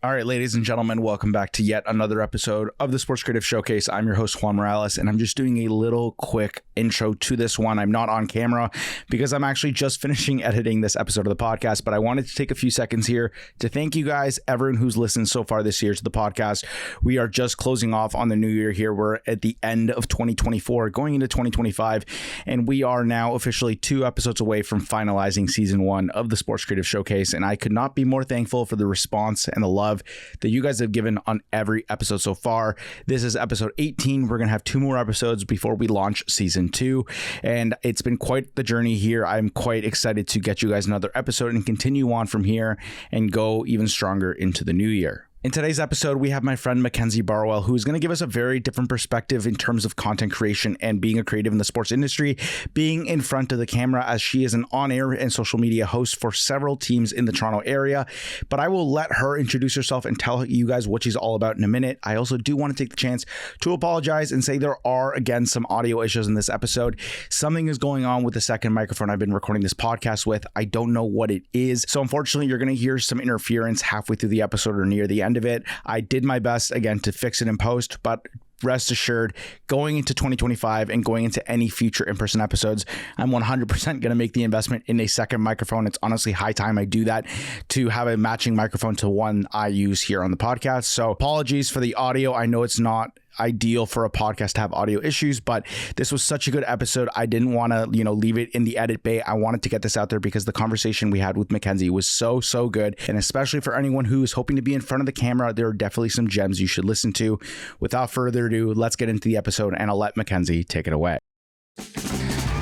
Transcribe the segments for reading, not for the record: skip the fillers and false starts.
All right, ladies and gentlemen, welcome back to yet another episode of the Sports Creative Showcase. I'm your host, Juan Morales, and I'm just doing a little quick intro to this one. I'm not on camera because I'm actually just finishing editing this episode of the podcast, but I wanted to take a few seconds here to thank you guys, everyone who's listened so far this year to the podcast. We are just closing off on the new year here. We're at the end of 2024, going into 2025, and we are now officially 2 episodes away from finalizing season 1 of the Sports Creative Showcase, and I could not be more thankful for the response and the love that you guys have given on every episode so far. This is episode 18. We're going to have 2 more episodes before we launch season 2. And it's been quite the journey here. I'm quite excited to get you guys another episode and continue on from here and go even stronger into the new year. In today's episode, we have my friend Mackenzie Barwell, who is going to give us a very different perspective in terms of content creation and being a creative in the sports industry, being in front of the camera, as she is an on-air and social media host for several teams in the Toronto area. But I will let her introduce herself and tell you guys what she's all about in a minute. I also do want to take the chance to apologize and say there are, again, some audio issues in this episode. Something is going on with the second microphone I've been recording this podcast with. I don't know what it is. So unfortunately, you're going to hear some interference halfway through the episode or near the end of it. I did my best again to fix it in post, but rest assured, going into 2025 and going into any future in-person episodes, I'm 100% going to make the investment in a second microphone. It's honestly high time I do that, to have a matching microphone to one I use here on the podcast. So apologies for the audio. I know it's not ideal for a podcast to have audio issues, but this was such a good episode. I didn't want to, leave it in the edit bay. I wanted to get this out there because the conversation we had with Mackenzie was so good. And especially for anyone who is hoping to be in front of the camera, there are definitely some gems you should listen to. Without further ado, let's get into the episode and I'll let Mackenzie take it away.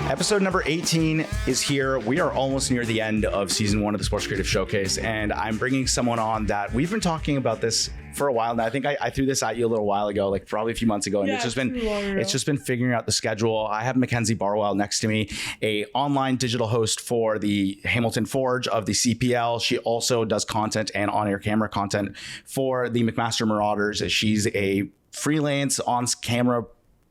Episode number 18 is here. We are almost near the end of season 1 of the Sports Creative Showcase, and I'm bringing someone on that we've been talking about this for a while now. I think I threw this at you a little while ago, like probably a few months ago, and it's just been figuring out the schedule. I have Mackenzie Barwell next to me, a online digital host for the Hamilton Forge of the CPL. She also does content and on-air camera content for the McMaster Marauders. She's a freelance on-camera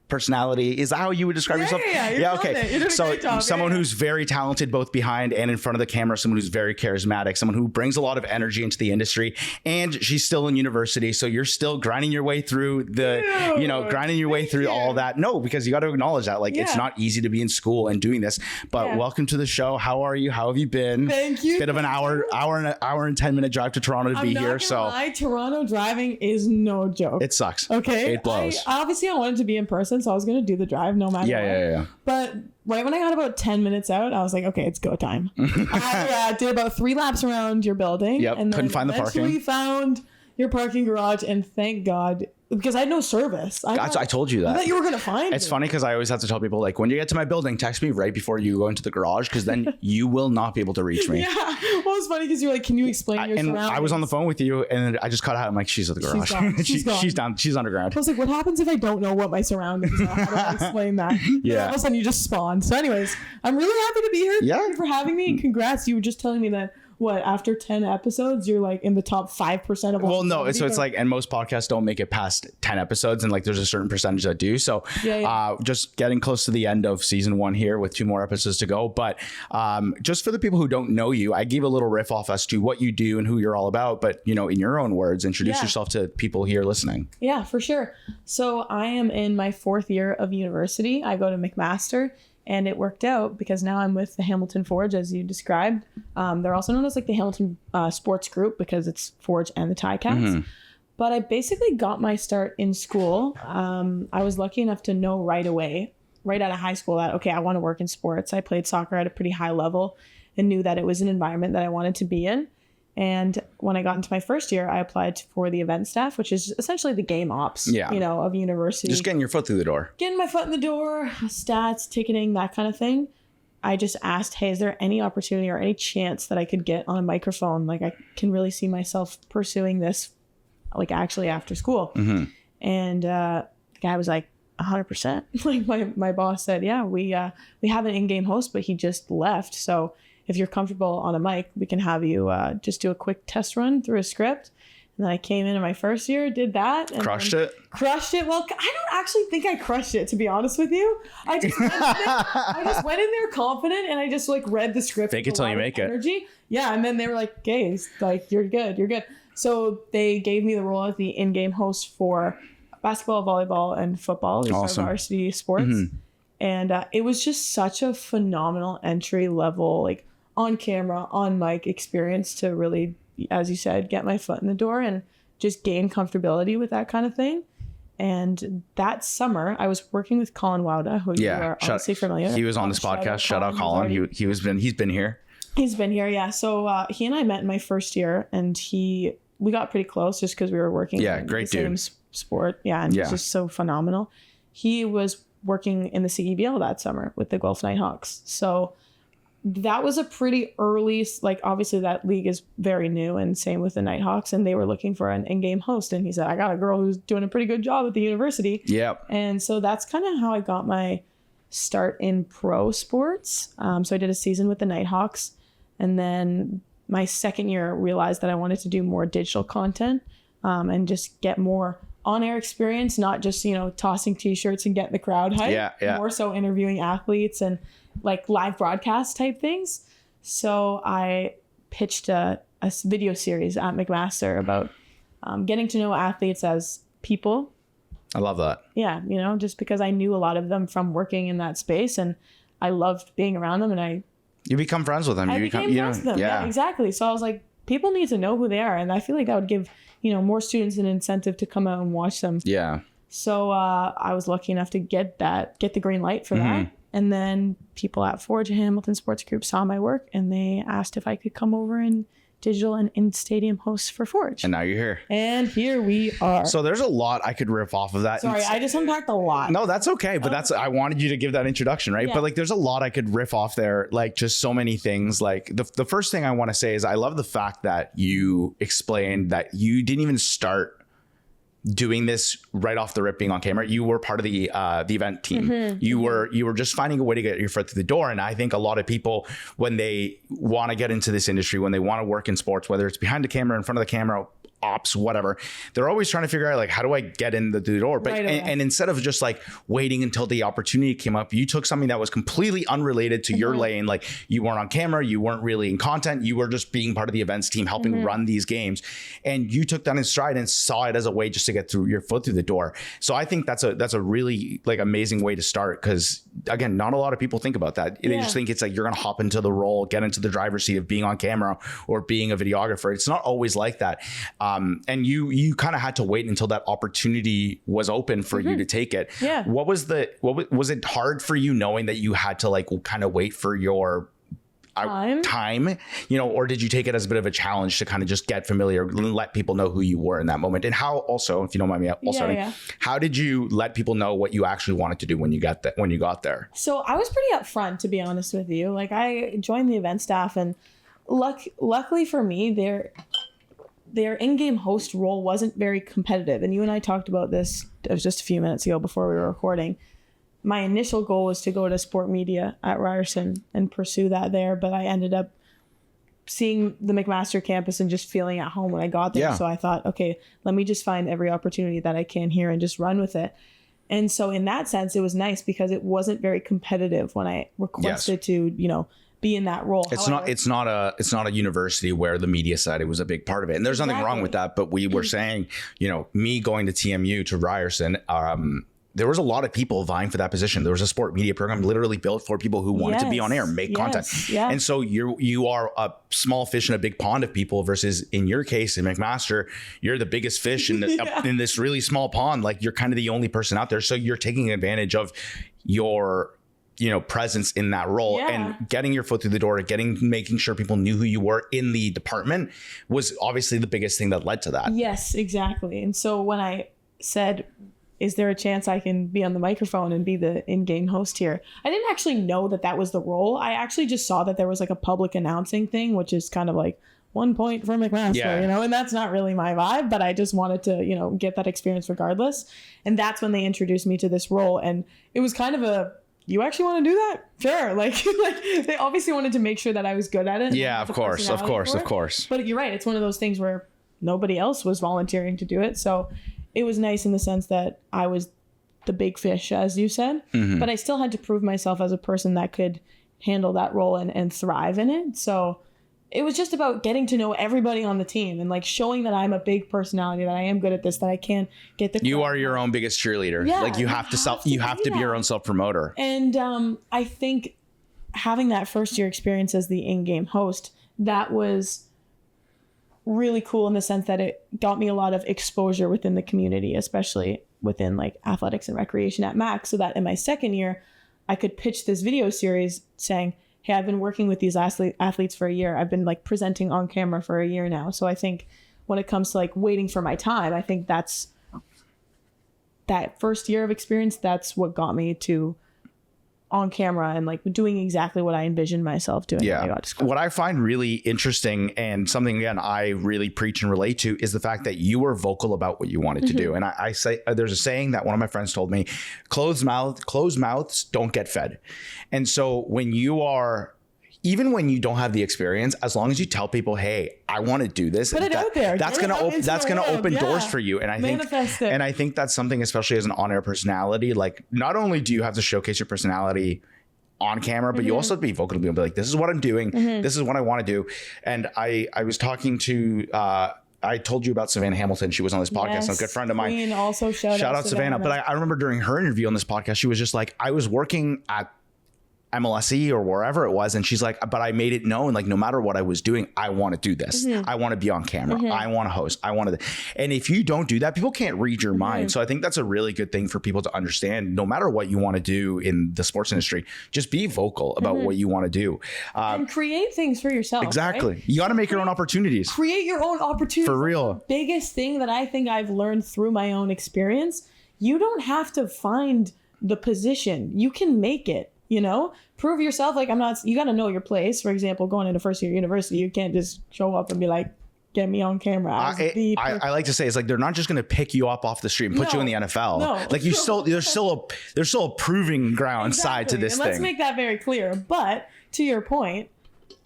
personality. Is that how you would describe yourself? Yeah, okay. So someone who's very talented both behind and in front of the camera, someone who's very charismatic, someone who brings a lot of energy into the industry, and she's still in university. So you're still grinding your way through all that. No, because you got to acknowledge that it's not easy to be in school and doing this, but welcome to the show. How are you? How have you been? Thank you. Bit of an hour and 10 minute drive to Toronto to be here. Toronto driving is no joke. It sucks. Okay. It blows. I wanted to be in person, so I was going to do the drive no matter what. Yeah. But right when I got about 10 minutes out, I was like, okay, it's go time. I did about 3 laps around your building. Yep. And then couldn't find the parking. We found your parking garage, and thank God, because I had no service. I told you that. I thought you were going to find It's funny because I always have to tell people, when you get to my building, text me right before you go into the garage, because then you will not be able to reach me. Yeah. Well, it's funny because you're like, can you explain your surroundings? I was on the phone with you and I just cut out. I'm like, she's at the garage. She's gone. She's down. She's underground. I was like, what happens if I don't know what my surroundings are? How do I explain that? Yeah. And all of a sudden you just spawned. So anyways, I'm really happy to be here. Yeah. Thank you for having me. And congrats. You were just telling me that, after 10 episodes, you're in the top 5% of all. Well, no. So it's and most podcasts don't make it past 10 episodes, and there's a certain percentage that do. So just getting close to the end of season 1 here with 2 more episodes to go. But just for the people who don't know you, I gave a little riff off as to what you do and who you're all about. But, in your own words, introduce yourself to people here listening. Yeah, for sure. So I am in my 4th year of university. I go to McMaster. And it worked out because now I'm with the Hamilton Forge, as you described. They're also known as the Hamilton Sports Group because it's Forge and the Ticats. Mm-hmm. But I basically got my start in school. I was lucky enough to know right away, right out of high school, that, okay, I want to work in sports. I played soccer at a pretty high level and knew that it was an environment that I wanted to be in. And when I got into my first year, I applied for the event staff, which is essentially the game ops, of university. Just getting your foot through the door. Getting my foot in the door, stats, ticketing, that kind of thing. I just asked, hey, is there any opportunity or any chance that I could get on a microphone? I can really see myself pursuing this, actually after school. Mm-hmm. And the guy was like, 100%. My boss said, yeah, we have an in-game host, but he just left. So if you're comfortable on a mic, we can have you just do a quick test run through a script. And then I came in my first year, did that. And crushed it. Well, I don't actually think I crushed it, to be honest with you. I just went in there confident, and I just like read the script. Fake it till you make it. Yeah, and then they were like, "Okay, like you're good." So they gave me the role as the in-game host for basketball, volleyball, and football. These are varsity sports. Mm-hmm. And it was just such a phenomenal entry level, like on camera, on mic experience to really, as you said, get my foot in the door and just gain comfortability with that kind of thing. And that summer, I was working with Colin Wowda, who you are obviously familiar. He was on this podcast. Shout out Colin. He's been here. He's been here, yeah. So he and I met in my first year, and we got pretty close just because we were working. Yeah, great dude. Same sport, yeah, and he's just so phenomenal. He was working in the CEBL that summer with the Guelph Nighthawks. So that was a pretty early, like obviously that league is very new, and same with the Nighthawks, and they were looking for an in-game host, and he said, I got a girl who's doing a pretty good job at the university. Yep. And so that's kind of how I got my start in pro sports. So I did a season with the Nighthawks, and then my second year realized that I wanted to do more digital content and just get more on-air experience, not just, tossing t-shirts and getting the crowd hype. Yeah. More so interviewing athletes and like live broadcast type things. So I pitched a video series at McMaster about getting to know athletes as people. I love that. Yeah, just because I knew a lot of them from working in that space, and I loved being around them, and you become friends with them. I became friends with them. Yeah, exactly. So I was like, people need to know who they are, and I feel like that would give more students an incentive to come out and watch them. Yeah. So I was lucky enough to get the green light for that. And then people at Forge and Hamilton Sports Group saw my work, and they asked if I could come over and digital and in-stadium host for Forge. And now you're here. And here we are. So there's a lot I could riff off of that. Sorry, I just unpacked a lot. No, that's okay. But I wanted you to give that introduction, right? Yeah. But like, there's a lot I could riff off there. Like, just so many things. Like the first thing I want to say is I love the fact that you explained that you didn't even start doing this right off the rip being on camera. You were part of the event team. Mm-hmm. You were just finding a way to get your foot through the door. And I think a lot of people, when they want to get into this industry, when they want to work in sports, whether it's behind the camera, in front of the camera, ops, whatever, they're always trying to figure out like, how do I get in the door? But and instead of just like waiting until the opportunity came up, you took something that was completely unrelated to your lane. Like, you weren't on camera, you weren't really in content, you were just being part of the events team, helping run these games, and you took that in stride and saw it as a way just to get through your foot through the door. So I think that's a really like amazing way to start, because again, not a lot of people think about that. They just think it's like you're gonna hop into the role, get into the driver's seat of being on camera or being a videographer. It's not always like that. And you kind of had to wait until that opportunity was open for you to take it. Yeah. Was it hard for you knowing that you had to like kind of wait for your time, or did you take it as a bit of a challenge to kind of just get familiar and let people know who you were in that moment? And how also, if you don't mind me how did you let people know what you actually wanted to do when you got there? So I was pretty upfront, to be honest with you. Like, I joined the event staff, and luckily for me, their in-game host role wasn't very competitive. And you and I talked about this, it was just a few minutes ago before we were recording. My initial goal was to go to sport media at Ryerson and pursue that there, but I ended up seeing the McMaster campus and just feeling at home when I got there. Yeah. So I thought, okay, let me just find every opportunity that I can here and just run with it. And so in that sense, it was nice because it wasn't very competitive when I requested to, be in that role. It's not a university where the media side was a big part of it. And there's nothing wrong with that. But we were saying, me going to TMU to Ryerson, there was a lot of people vying for that position. There was a sport media program literally built for people who wanted to be on air, make content. Yeah. And so you are a small fish in a big pond of people versus in your case in McMaster, you're the biggest fish in in this really small pond. Like, you're kind of the only person out there. So you're taking advantage of your presence in that role and getting your foot through the door, making sure people knew who you were in the department was obviously the biggest thing that led to that. Yes, exactly. And so when I said, is there a chance I can be on the microphone and be the in-game host here? I didn't actually know that was the role. I actually just saw that there was like a public announcing thing, which is kind of like 1 point for McMaster, and that's not really my vibe, but I just wanted to, get that experience regardless. And that's when they introduced me to this role. And it was kind of you actually want to do that? Sure. Like they obviously wanted to make sure that I was good at it. Yeah, of course. But you're right. It's one of those things where nobody else was volunteering to do it. So it was nice in the sense that I was the big fish, as you said, but I still had to prove myself as a person that could handle that role and thrive in it. So it was just about getting to know everybody on the team and like showing that I'm a big personality, that I am good at this, that I can get the crowd. You are your own biggest cheerleader. Yeah, like you have to be your own self-promoter. And I think having that first year experience as the in-game host, that was really cool in the sense that it got me a lot of exposure within the community, especially within like athletics and recreation at Mac, so that in my second year, I could pitch this video series saying, hey, I've been working with these athletes for a year. I've been like presenting on camera for a year now. So I think when it comes to like waiting for my time, I think that's that first year of experience. That's what got me to on camera and like doing exactly what I envisioned myself doing. Yeah. When I got to school. What I find really interesting and something, again, I really preach and relate to is the fact that you were vocal about what you wanted to do. And I say, there's a saying that one of my friends told me, closed mouths don't get fed. And so when you are, even when you don't have the experience, as long as you tell people, hey, I want to do this, put it out there. That's going to open doors for you. And I think that's something, especially as an on-air personality, like not only do you have to showcase your personality on camera, but you also have to be vocal to be like, this is what I'm doing. This is what I want to do. And I was talking to, I told you about Savannah Hamilton. She was on this podcast, a good friend of mine. Queen, also shout out Savannah. But I remember during her interview on this podcast, she was just like, I was working at MLSE or wherever it was. And she's like, but I made it known, like, no matter what I was doing, I want to do this. I want to be on camera. I want to host. I want to. And if you don't do that, people can't read your mind. So I think that's a really good thing for people to understand. No matter what you want to do in the sports industry, just be vocal about what you want to do. And create things for yourself. Exactly. Right? You got to make your own opportunities. Create your own opportunities. For real. The biggest thing that I think I've learned through my own experience, you don't have to find the position. You can make it. You know, prove yourself. Like you got to know your place. For example, going into first year university, you can't just show up and be like, get me on camera. I like to say it's like, they're not just going to pick you up off the street and put you in the NFL. No. Like there's still a proving ground side to this thing. Let's make that very clear. But to your point,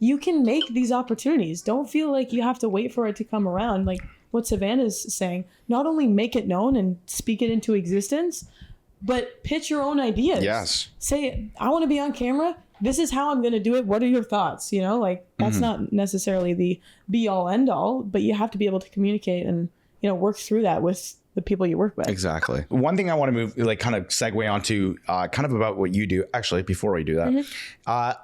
you can make these opportunities. Don't feel like you have to wait for it to come around. Like what Savannah's saying, not only make it known and speak it into existence, but pitch your own ideas. Yes. Say, I want to be on camera. This is how I'm going to do it. What are your thoughts? You know, like that's not necessarily the be all end all, but you have to be able to communicate and, you know, work through that with the people you work with. Exactly. One thing I want to move, like kind of segue onto kind of about what you do. Actually, before we do that,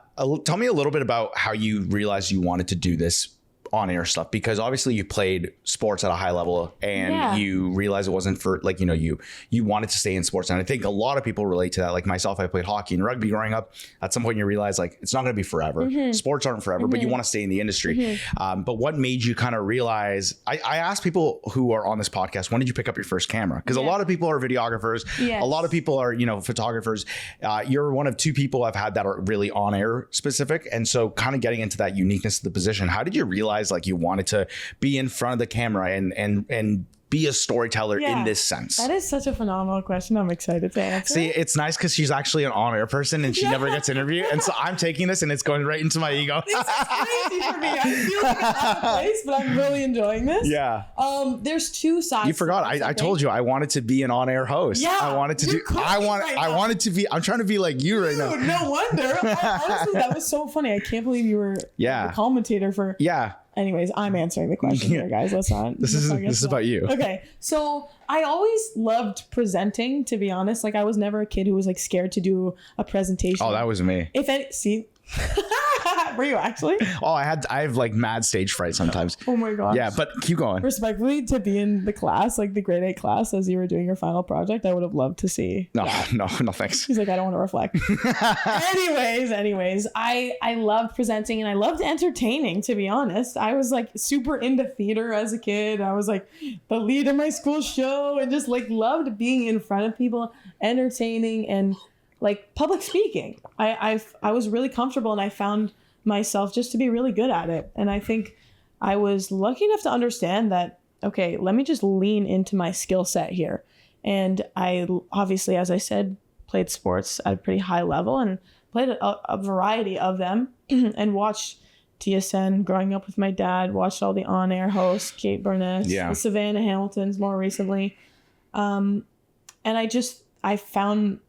tell me a little bit about how you realized you wanted to do this on-air stuff, because obviously you played sports at a high level and you realize it wasn't for like, you know, you wanted to stay in sports. And I think a lot of people relate to that. Like myself, I played hockey and rugby growing up. At some point you realize like, it's not going to be forever. Sports aren't forever, but you want to stay in the industry. But what made you kind of realize, I ask people who are on this podcast, when did you pick up your first camera? Because a lot of people are videographers. A lot of people are, you know, photographers. You're one of two people I've had that are really on-air specific. And so kind of getting into that uniqueness of the position, how did you realize like you wanted to be in front of the camera and be a storyteller in this sense? That is such a phenomenal question. I'm excited to answer. See, it's nice because she's actually an on-air person and she never gets interviewed. And so I'm taking this and it's going right into my ego. This is crazy for me. I feel like I'm out of place, but I'm really enjoying this. Yeah. There's two sides. You forgot. I told you I wanted to be an on-air host. Yeah. I wanted to do. I wanted to be. I'm trying to be like you right now. No wonder. Honestly, that was so funny. I can't believe you were the commentator for. Yeah. Anyways, I'm answering the question here, guys. Let's not. This is about you. Okay. So I always loved presenting, to be honest. Like I was never a kid who was like scared to do a presentation. Oh, that was me. See. Were you actually? Oh, I have like mad stage fright sometimes. Oh my gosh. Yeah, but keep going. Respectfully, to be in the class, like the grade 8 class, as you were doing your final project, I would have loved to see. No, thanks. He's like, I don't want to reflect. anyways, I loved presenting and I loved entertaining, to be honest. I was like super into theater as a kid. I was like the lead in my school show and just like loved being in front of people, entertaining and like public speaking. I was really comfortable and I found myself just to be really good at it. And I think I was lucky enough to understand that, okay, let me just lean into my skill set here. And I obviously, as I said, played sports at a pretty high level and played a variety of them and watched TSN growing up with my dad, watched all the on-air hosts, Kate Burness, the Savannah Hamiltons more recently. And I found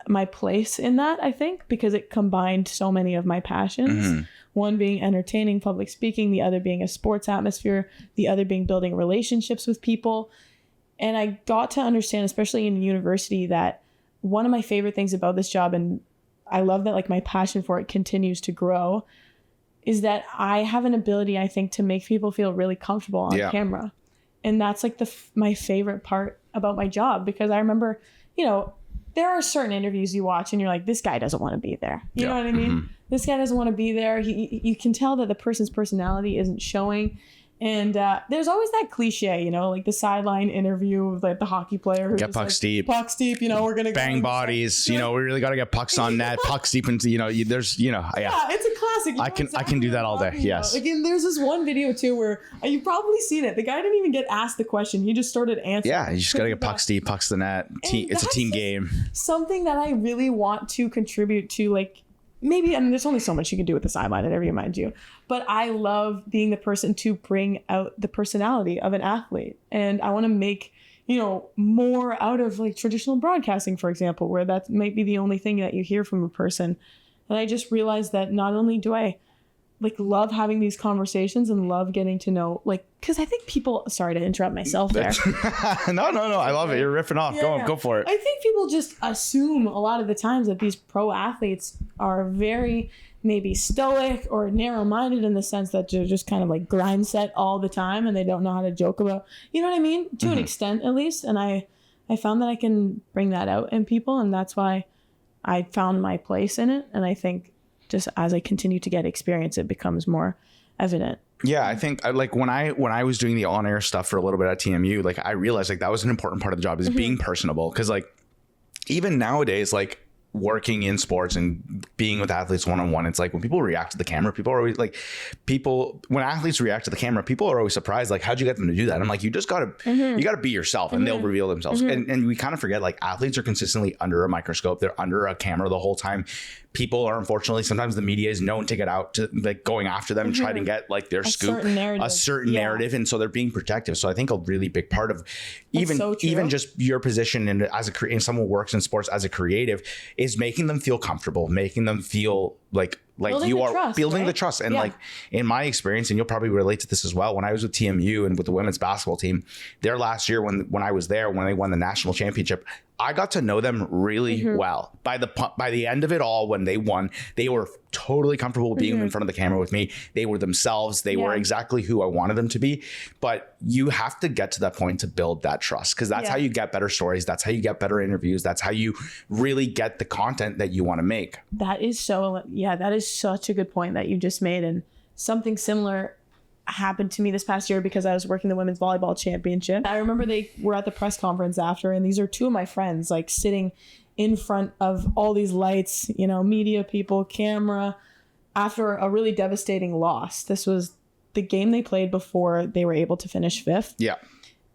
my place in that, I think, because it combined so many of my passions. One being entertaining, public speaking, the other being a sports atmosphere, the other being building relationships with people. And I got to understand, especially in university, that one of my favorite things about this job, and I love that like my passion for it continues to grow, is that I have an ability, I think, to make people feel really comfortable on camera. And that's like my favorite part about my job, because I remember, you know, there are certain interviews you watch and you're like, this guy doesn't want to be there. You know what I mean? This guy doesn't want to be there. You can tell that the person's personality isn't showing. And there's always that cliche, you know, like the sideline interview with like the hockey player who get pucks deep. Pucks deep, you know, we're gonna bang bodies. You know, we really got to get pucks on net, pucks deep into, you know, there's, you know, yeah, it's a classic. I can do that all day. Yes. Again, there's this one video too where you've probably seen it. The guy didn't even get asked the question. He just started answering. Yeah, you just got to get pucks deep, pucks to the net. It's a team game. Something that I really want to contribute to, like, maybe, I mean, there's only so much you can do with the sideline interview, mind you. But I love being the person to bring out the personality of an athlete. And I want to make, you know, more out of like traditional broadcasting, for example, where that might be the only thing that you hear from a person. And I just realized that not only do I like love having these conversations and love getting to know, like, because I think people, sorry to interrupt myself there. No. I love it. You're riffing off. Go for it. I think people just assume a lot of the times that these pro athletes are very maybe stoic or narrow-minded in the sense that they're just kind of like grind set all the time and they don't know how to joke about, you know what I mean? To an extent, at least. And I found that I can bring that out in people, and that's why I found my place in it. And I think just as I continue to get experience, it becomes more evident. Yeah, I think like when I was doing the on-air stuff for a little bit at TMU, like I realized like that was an important part of the job, is being personable. Because like even nowadays, like working in sports and being with athletes one-on-one, it's like when people react to the camera, people are always like, when athletes react to the camera, people are always surprised, like, how'd you get them to do that? I'm like, you just gotta you gotta be yourself, and they'll reveal themselves. And we kind of forget, like, athletes are consistently under a microscope, they're under a camera the whole time. People are, unfortunately, sometimes the media is known to get out to like going after them, try to get like their scoop, a certain narrative, and so they're being protective. So I think a really big part of even just your position and as and someone who works in sports as a creative is making them feel comfortable, making them feel like building you are trust, building the trust. And like in my experience, and you'll probably relate to this as well, when I was with TMU and with the women's basketball team, their last year when I was there, when they won the national championship, I got to know them really well. By the end of it all, when they won, they were totally comfortable being in front of the camera with me. They were themselves. They were exactly who I wanted them to be. But you have to get to that point to build that trust, because that's how you get better stories. That's how you get better interviews. That's how you really get the content that you want to make. That is such a good point that you just made. And something similar happened to me this past year because I was working the women's volleyball championship. I remember they were at the press conference after, and these are two of my friends like sitting in front of all these lights, you know, media people, camera, after a really devastating loss. This was the game they played before they were able to finish fifth. Yeah.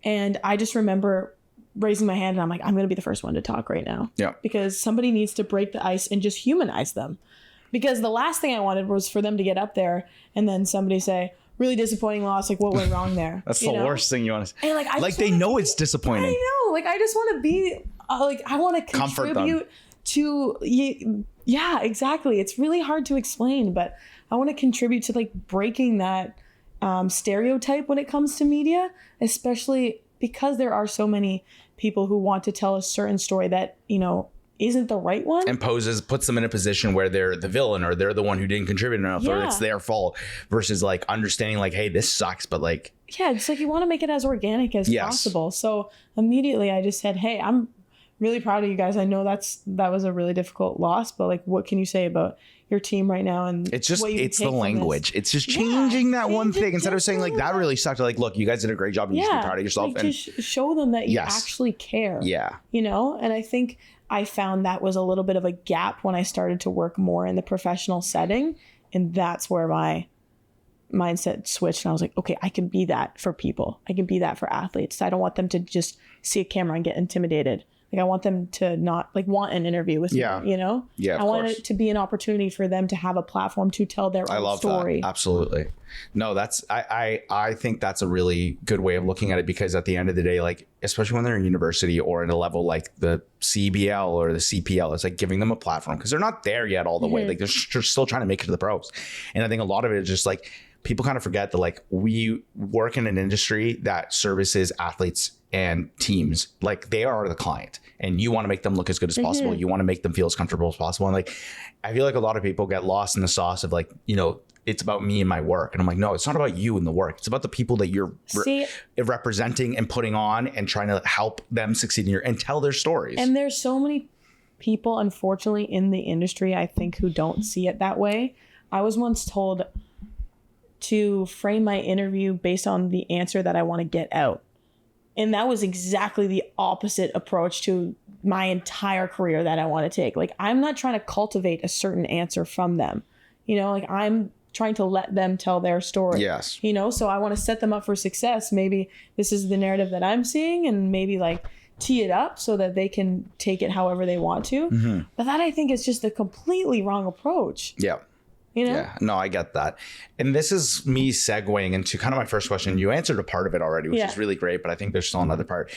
And I just remember raising my hand and I'm like, I'm going to be the first one to talk right now. Yeah. Because somebody needs to break the ice and just humanize them. Because the last thing I wanted was for them to get up there and then somebody say, really disappointing loss, like what went wrong there? That's the worst thing you want to say. And like they know it's disappointing. I know. Like I just want to be I want to contribute to yeah, exactly. It's really hard to explain, but I want to contribute to like breaking that stereotype when it comes to media, especially because there are so many people who want to tell a certain story that, you know, isn't the right one, and puts them in a position where they're the villain or they're the one who didn't contribute enough or it's their fault, versus like understanding like, hey, this sucks, but like, yeah, it's like you want to make it as organic as possible. So immediately I just said, hey, I'm really proud of you guys. I know that was a really difficult loss, but like, what can you say about your team right now? And it's just, it's the language. It's just changing that one thing instead of saying like, that really sucked. Like, look, you guys did a great job and you should be proud of yourself. Like, and just show them that you actually care. Yeah. You know? And I think I found that was a little bit of a gap when I started to work more in the professional setting. And that's where my mindset switched. And I was like, okay, I can be that for people. I can be that for athletes. I don't want them to just see a camera and get intimidated. Like I want them to not like want an interview with me, you know? Yeah. I want it to be an opportunity for them to have a platform to tell their own story. That. Absolutely. No, that's I think that's a really good way of looking at it, because at the end of the day, like especially when they're in university or at a level like the CBL or the CPL, it's like giving them a platform because they're not there yet all the way. Like they're still trying to make it to the pros. And I think a lot of it is just like people kind of forget that like we work in an industry that services athletes and teams. Like they are the client and you want to make them look as good as possible. You want to make them feel as comfortable as possible. And like, I feel like a lot of people get lost in the sauce of like, you know, it's about me and my work. And I'm like, no, it's not about you and the work. It's about the people that you're representing and putting on and trying to help them succeed and tell their stories. And there's so many people, unfortunately, in the industry, I think, who don't see it that way. I was once told to frame my interview based on the answer that I want to get out. And that was exactly the opposite approach to my entire career that I want to take. Like, I'm not trying to cultivate a certain answer from them. You know, like I'm trying to let them tell their story. Yes. You know, so I want to set them up for success. Maybe this is the narrative that I'm seeing and maybe like tee it up so that they can take it however they want to. But that I think is just a completely wrong approach. Yeah. You know? Yeah, no, I get that. And this is me segueing into kind of my first question. You answered a part of it already, which is really great, but I think there's still another part.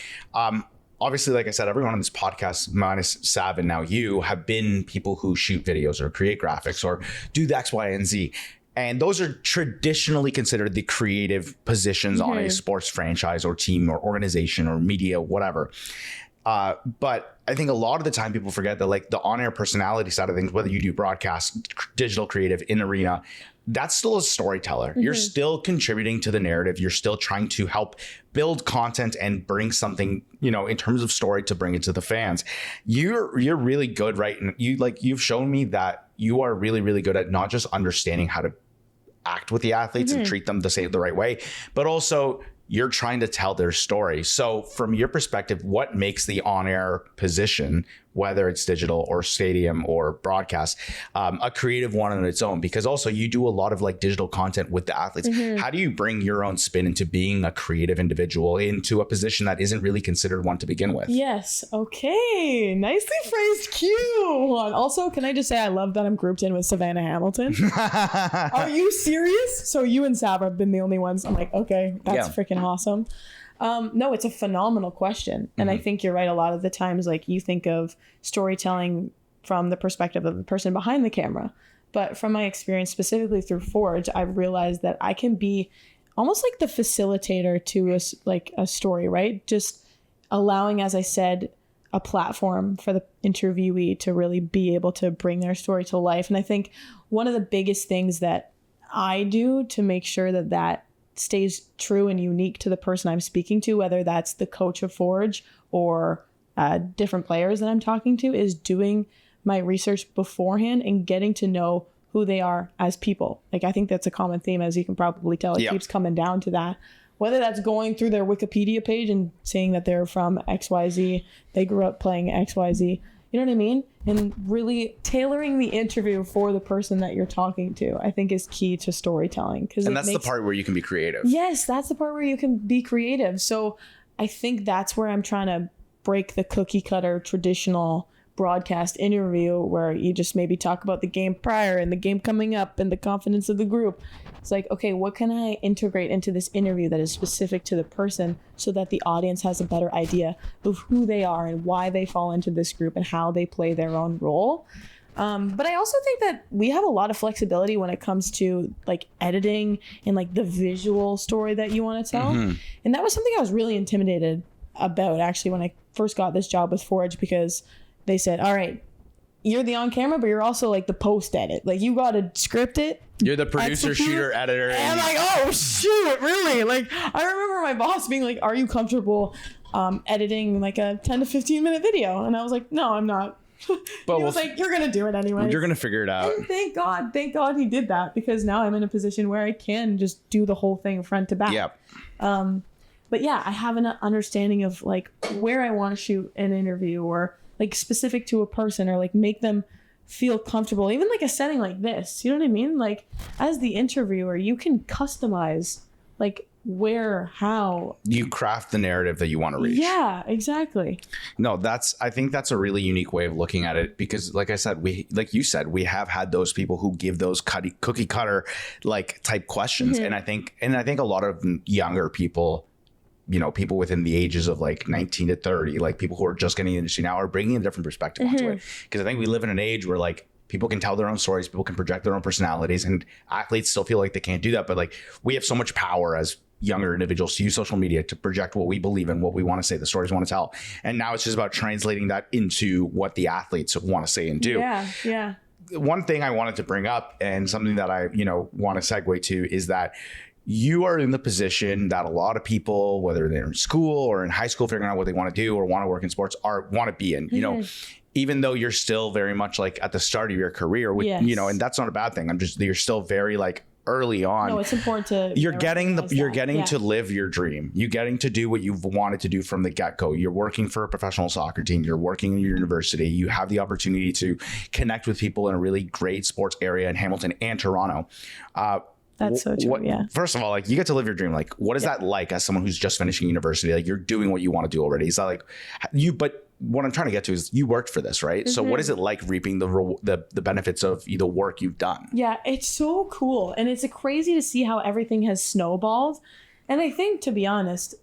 Obviously, like I said, everyone on this podcast, minus Sav and now you, have been people who shoot videos or create graphics or do the X, Y, and Z. And those are traditionally considered the creative positions on a sports franchise or team or organization or media, whatever. But I think a lot of the time people forget that like the on-air personality side of things, whether you do broadcast, digital creative, in arena, that's still a storyteller. You're still contributing to the narrative. You're still trying to help build content and bring something, you know, in terms of story to bring it to the fans. You're really good, right? And you've shown me that you are really, really good at not just understanding how to act with the athletes and treat them the right way, but also you're trying to tell their story. So from your perspective, what makes the on-air position, whether it's digital or stadium or broadcast, a creative one on its own? Because also you do a lot of like digital content with the athletes. How do you bring your own spin into being a creative individual into a position that isn't really considered one to begin with? Yes. Okay. Nicely phrased cue. Juan. Also, can I just say I love that I'm grouped in with Savannah Hamilton. Are you serious? So you and Sav have been the only ones. I'm like, okay, that's freaking awesome. No, it's a phenomenal question. And I think you're right. A lot of the times, like you think of storytelling from the perspective of the person behind the camera. But from my experience, specifically through Forge, I've realized that I can be almost like the facilitator to a story, right? Just allowing, as I said, a platform for the interviewee to really be able to bring their story to life. And I think one of the biggest things that I do to make sure that that stays true and unique to the person I'm speaking to, whether that's the coach of Forge or different players that I'm talking to, is doing my research beforehand and getting to know who they are as people. Like, I think that's a common theme, as you can probably tell. It keeps coming down to that. Whether that's going through their Wikipedia page and seeing that they're from XYZ, they grew up playing XYZ, you know what I mean? And really tailoring the interview for the person that you're talking to, I think, is key to storytelling. And that's the part where you can be creative. Yes, that's the part where you can be creative. So I think that's where I'm trying to break the cookie cutter traditional broadcast interview where you just maybe talk about the game prior and the game coming up and the confidence of the group. It's like, okay, what can I integrate into this interview that is specific to the person so that the audience has a better idea of who they are and why they fall into this group and how they play their own role. But I also think that we have a lot of flexibility when it comes to like editing and like the visual story that you want to tell. And that was something I was really intimidated about actually when I first got this job with Forge, because they said, all right, you're the on camera, but you're also like the post edit. Like you got to script it. You're the producer, shooter, editor. And I'm like, oh shoot, really? Like I remember my boss being like, are you comfortable editing like a 10 to 15 minute video? And I was like, no, I'm not. But he was like, you're going to do it anyway. You're going to figure it out. And thank God he did that, because now I'm in a position where I can just do the whole thing front to back. Yep. But yeah, I have an understanding of like where I want to shoot an interview, or like specific to a person, or like make them feel comfortable, even like a setting like this. You know what I mean? Like as the interviewer, you can customize like where, how you craft the narrative that you want to reach. Yeah, exactly. No, I think that's a really unique way of looking at it, because like I said, like you said, we have had those people who give those cookie cutter like type questions. And I think a lot of younger people, people within the ages of like 19 to 30, like people who are just getting into the industry now, are bringing a different perspective onto it. Because I think we live in an age where like people can tell their own stories, people can project their own personalities, and athletes still feel like they can't do that. But like, we have so much power as younger individuals to use social media to project what we believe in, what we want to say, the stories we want to tell. And now it's just about translating that into what the athletes want to say and do. Yeah. One thing I wanted to bring up, and something that I, want to segue to, is that you are in the position that a lot of people, whether they're in school or in high school, figuring out what they want to do or want to work in sports, want to be in, even though you're still very much like at the start of your career, with, and that's not a bad thing. You're still very like early on. No, it's important to. You're getting to live your dream. You're getting to do what you've wanted to do from the get-go. You're working for a professional soccer team. You're working in your university. You have the opportunity to connect with people in a really great sports area in Hamilton and Toronto. That's so true. First of all, like, you get to live your dream. Like, what is that like as someone who's just finishing university? Like, you're doing what you want to do already. Is that like but what I'm trying to get to is you worked for this, right? So what is it like reaping the benefits of the work you've done? Yeah, it's so cool. And it's crazy to see how everything has snowballed. And I think, to be honest,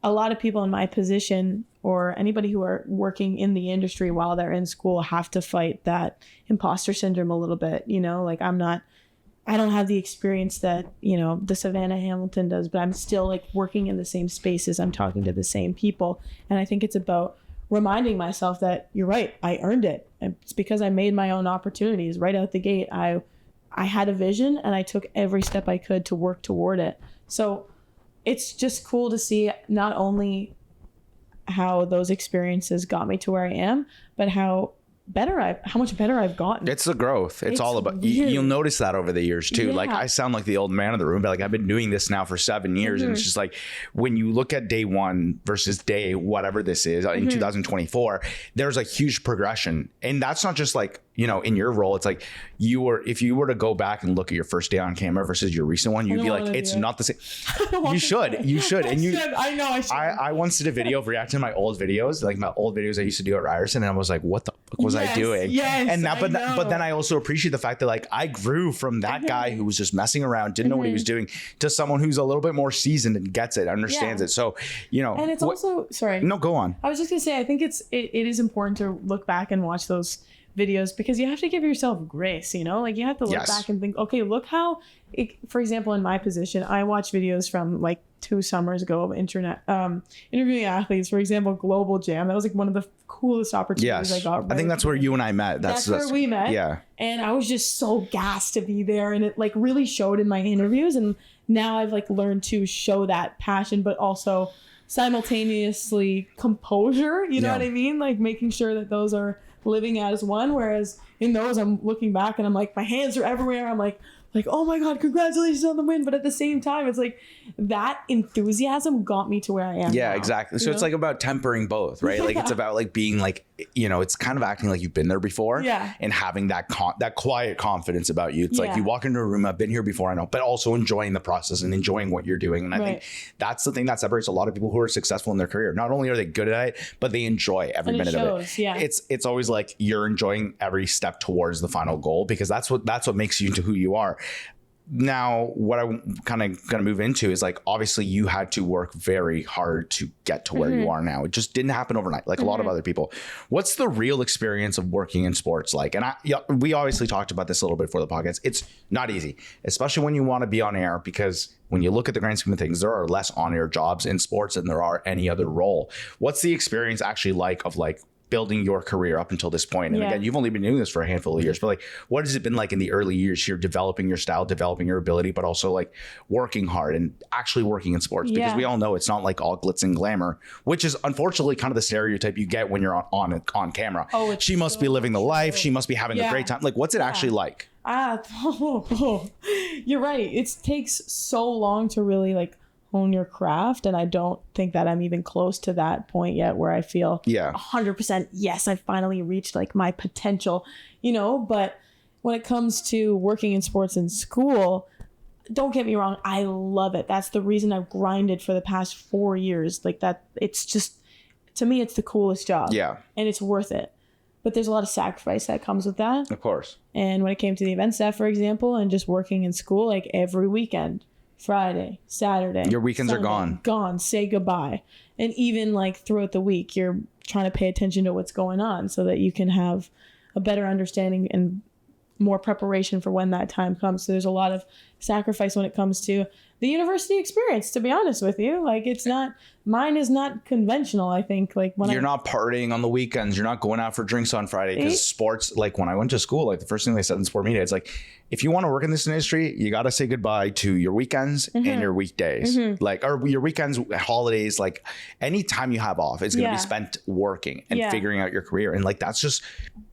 a lot of people in my position, or anybody who are working in the industry while they're in school, have to fight that imposter syndrome a little bit. Like, I don't have the experience that, the Savannah Hamilton does, but I'm still like working in the same spaces. I'm talking to the same people. And I think it's about reminding myself that you're right. I earned it. It's because I made my own opportunities right out the gate. I had a vision and I took every step I could to work toward it. So it's just cool to see not only how those experiences got me to where I am, but how much better I've gotten. It's the growth. It's all about, you'll notice that over the years too. Like, I sound like the old man in the room, but like, I've been doing this now for 7 years. And it's just like, when you look at day one versus day whatever this is in 2024, there's a huge progression. And that's not just like, in your role, it's like if you were to go back and look at your first day on camera versus your recent one, you'd be like, it's not the same. You should. I know I should. I once did a video of reacting to my old videos, like my old videos I used to do at Ryerson, and I was like, what the fuck was I doing? Yes, and but then I also appreciate the fact that like, I grew from that guy who was just messing around, didn't know what he was doing, to someone who's a little bit more seasoned and gets it, understands it. So, and it's also, sorry. No, go on. I was just gonna say, I think it is important to look back and watch those videos, because you have to give yourself grace, like you have to look back and think, okay, look how for example, in my position, I watch videos from like 2 summers ago of interviewing athletes, for example, Global Jam. That was like one of the coolest opportunities I got. I think that's where you and I met. That's where we met. Yeah. And I was just so gassed to be there, and it like really showed in my interviews. And now I've like learned to show that passion, but also simultaneously composure, you know what I mean? Like making sure that those are living as one, whereas in those I'm looking back and I'm like, my hands are everywhere, I'm like, oh my god, congratulations on the win. But at the same time, it's like that enthusiasm got me to where I am now, exactly. So it's like about tempering both, right? Like, it's about like being like, it's kind of acting like you've been there before, and having that quiet confidence about you. It's like you walk into a room, I've been here before, I know, but also enjoying the process and enjoying what you're doing. And I think that's the thing that separates a lot of people who are successful in their career. Not only are they good at it, but they enjoy every minute of it. It's always like you're enjoying every step towards the final goal, because that's what makes you into who you are. Now, what I'm kind of going to move into is like, obviously you had to work very hard to get to where you are now. It just didn't happen overnight, like a lot of other people. What's the real experience of working in sports like? And we obviously talked about this a little bit for the podcast. It's not easy, especially when you want to be on air, because when you look at the grand scheme of things, there are less on-air jobs in sports than there are any other role. What's the experience actually like of like building your career up until this point? And again, you've only been doing this for a handful of years, but like, what has it been like in the early years here, developing your style, developing your ability, but also like working hard and actually working in sports? Because we all know it's not like all glitz and glamour, which is unfortunately kind of the stereotype you get when you're on camera. She must be living the life. She must be having a great time. Like, what's it actually like? You're right. It takes so long to really like hone your craft, and I don't think that I'm even close to that point yet where I feel 100% yes, I finally reached like my potential, but when it comes to working in sports in school, don't get me wrong, I love it. That's the reason I've grinded for the past 4 years. Like that, it's just, to me, it's the coolest job. Yeah. And it's worth it. But there's a lot of sacrifice that comes with that. Of course. And when it came to the event staff, for example, and just working in school, like every weekend, Friday, Saturday. Your weekends Sunday, are gone. Gone. Say goodbye. And even like throughout the week, you're trying to pay attention to what's going on so that you can have a better understanding and more preparation for when that time comes. So there's a lot of sacrifice when it comes to the university experience, to be honest with you. Like mine is not conventional, I think. Like when you're not partying on the weekends, you're not going out for drinks on Friday, because sports, like when I went to school, like the first thing they said in sport media, it's like, if you want to work in this industry, you got to say goodbye to your weekends and your weekdays, like, or your weekends, holidays, like any time you have off, it's going to be spent working and figuring out your career. And like, that's just,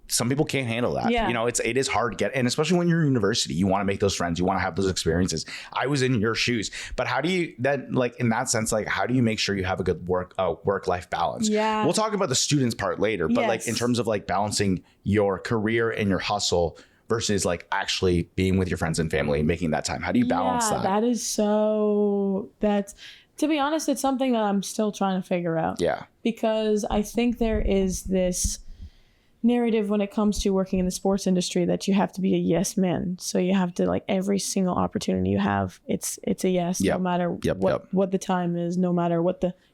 some people can't handle that. You know, it is hard to get, and especially when you're in university, you want to make those friends, you want to have those experiences. I was in your shoes, but how do you then, like, in that sense, like, how do you make sure you have a good work-life balance? Yeah. We'll talk about the students part later, but like in terms of like balancing your career and your hustle versus like actually being with your friends and family and making that time. How do you balance that? To be honest, it's something that I'm still trying to figure out. Yeah. Because I think there is this narrative when it comes to working in the sports industry that you have to be a yes man. So you have to, like, every single opportunity you have, it's a yes, no matter what the time is, no matter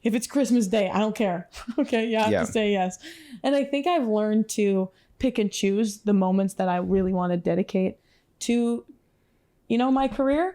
if it's Christmas Day, I don't care. Okay, you have to say yes. And I think I've learned to pick and choose the moments that I really want to dedicate to, my career.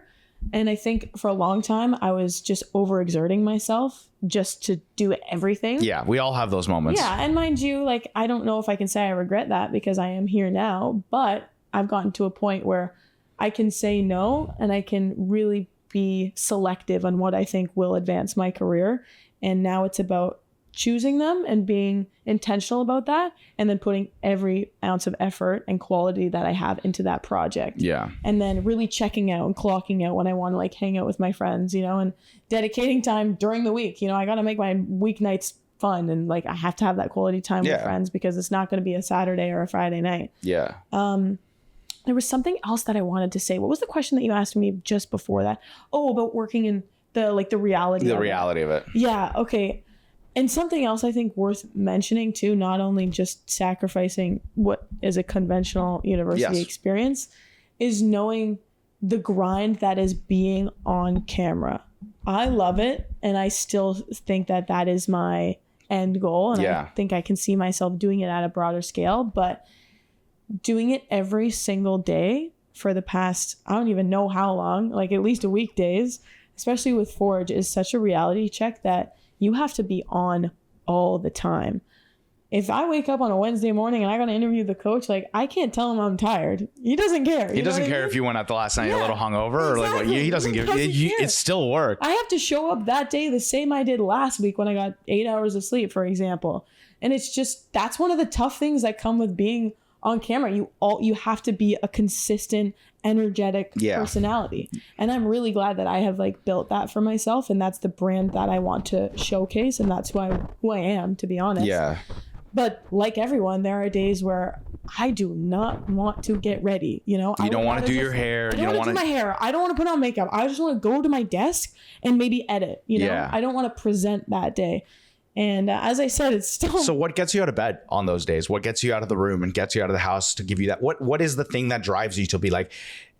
And I think for a long time, I was just overexerting myself just to do everything. Yeah, we all have those moments. Yeah, and mind you, like, I don't know if I can say I regret that because I am here now, but I've gotten to a point where I can say no, and I can really be selective on what I think will advance my career. And now it's about choosing them and being intentional about that, and then putting every ounce of effort and quality that I have into that project. Yeah. And then really checking out and clocking out when I want to, like, hang out with my friends, and dedicating time during the week. I got to make my weeknights fun, and like I have to have that quality time with friends, because it's not going to be a Saturday or a Friday night. Yeah. There was something else that I wanted to say. What was the question that you asked me just before that? Oh, about working in the reality. The reality of it. Yeah. Okay. And something else I think worth mentioning too, not only just sacrificing what is a conventional university experience, is knowing the grind that is being on camera. I love it, and I still think that that is my end goal, and I think I can see myself doing it at a broader scale, but doing it every single day for the past, I don't even know how long, like at least a weekdays, especially with Forge, is such a reality check that you have to be on all the time. If I wake up on a Wednesday morning and I got to interview the coach, like, I can't tell him I'm tired. He doesn't care. He doesn't care if you went out the last night a little hungover or like what. He doesn't give. It's still work. I have to show up that day the same I did last week when I got 8 hours of sleep, for example. And it's just, that's one of the tough things that come with being on camera. You have to be a consistent, energetic personality. And I'm really glad that I have, like, built that for myself, and that's the brand that I want to showcase, and that's who I am, to be honest. Yeah. But like everyone, there are days where I do not want to get ready. You don't want to do your hair. I don't want to do my hair. I don't want to put on makeup. I just want to go to my desk and maybe edit. I don't want to present that day. And as I said, it's still. So what gets you out of bed on those days? What gets you out of the room and gets you out of the house to give you that? What is the thing that drives you to be like,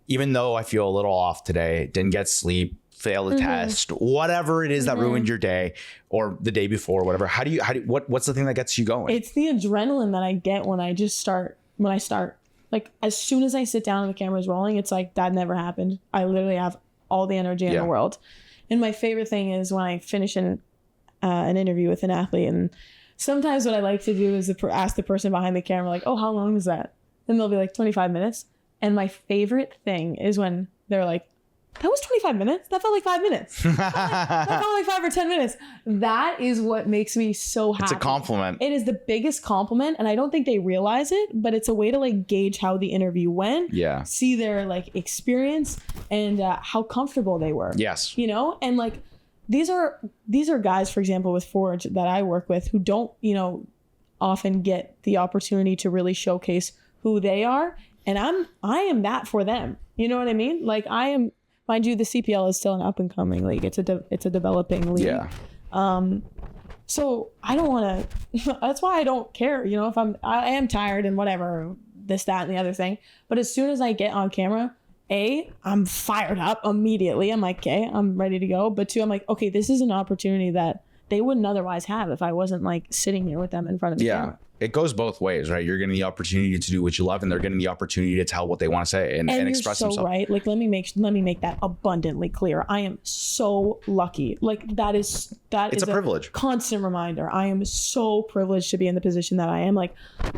even though I feel a little off today, didn't get sleep, failed a test, whatever it is that ruined your day or the day before, whatever. What's the thing that gets you going? It's the adrenaline that I get when I start. Like, as soon as I sit down and the camera's rolling, it's like that never happened. I literally have all the energy in the world. And my favorite thing is when I finish an interview with an athlete, and sometimes what I like to do is ask the person behind the camera, like, oh, how long is that? And they'll be like 25 minutes. And my favorite thing is when they're like, that was 25 minutes. That felt like 5 minutes. That felt like 5 or 10 minutes. That is what makes me so happy. It's a compliment. It is the biggest compliment. And I don't think they realize it, but it's a way to, like, gauge how the interview went. Yeah. See their, like, experience and how comfortable they were. Yes. And like, these are guys, for example, with Forge that I work with who don't, often get the opportunity to really showcase who they are. And I am that for them. You know what I mean? Like, I am mind you, the CPL is still an up and coming league. It's a developing league. Yeah. So I don't want to, that's why I don't care, you know, if I am tired and whatever, this, that, and the other thing. But as soon as I get on camera, I'm fired up immediately. I'm like, okay, I'm ready to go. But two, I'm like, okay, this is an opportunity that they wouldn't otherwise have if I wasn't like sitting there with them in front of the camera. It goes both ways, right? You're getting the opportunity to do what you love, and they're getting the opportunity to tell what they want to say and express you're so themselves. Right. Like, let me make that abundantly clear. I am so lucky. Like, it's a privilege. Constant reminder. I am so privileged to be in the position that I am. Like,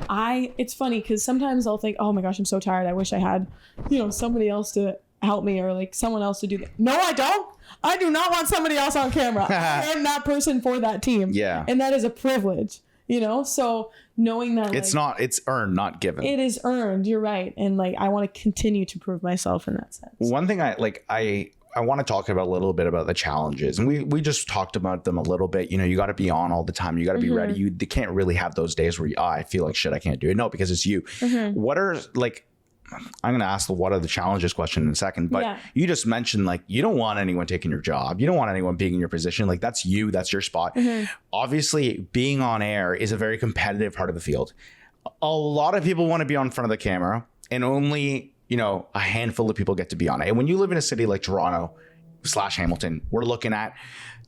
it's funny because sometimes I'll think, oh my gosh, I'm so tired. I wish I had, you know, somebody else to help me or like someone else to do that. No, I don't. I do not want somebody else on camera. I am that person for that team. Yeah. And that is a privilege. You know, so knowing that it's earned, not given. It is earned. You're right. And like, I want to continue to prove myself in that sense. One thing I want to talk about a little bit about the challenges, and we just talked about them a little bit. You know, you got to be on all the time. You got to be ready. You can't really have those days where I feel like shit, I can't do it. No, because it's you. What are like, I'm going to ask the what are the challenges question in a second, but you just mentioned like, you don't want anyone taking your job. You don't want anyone being in your position. Like that's you, that's your spot. Obviously being on air is a very competitive part of the field. A lot of people want to be on front of the camera and only, you know, a handful of people get to be on it. And when you live in a city like Toronto / Hamilton, we're looking at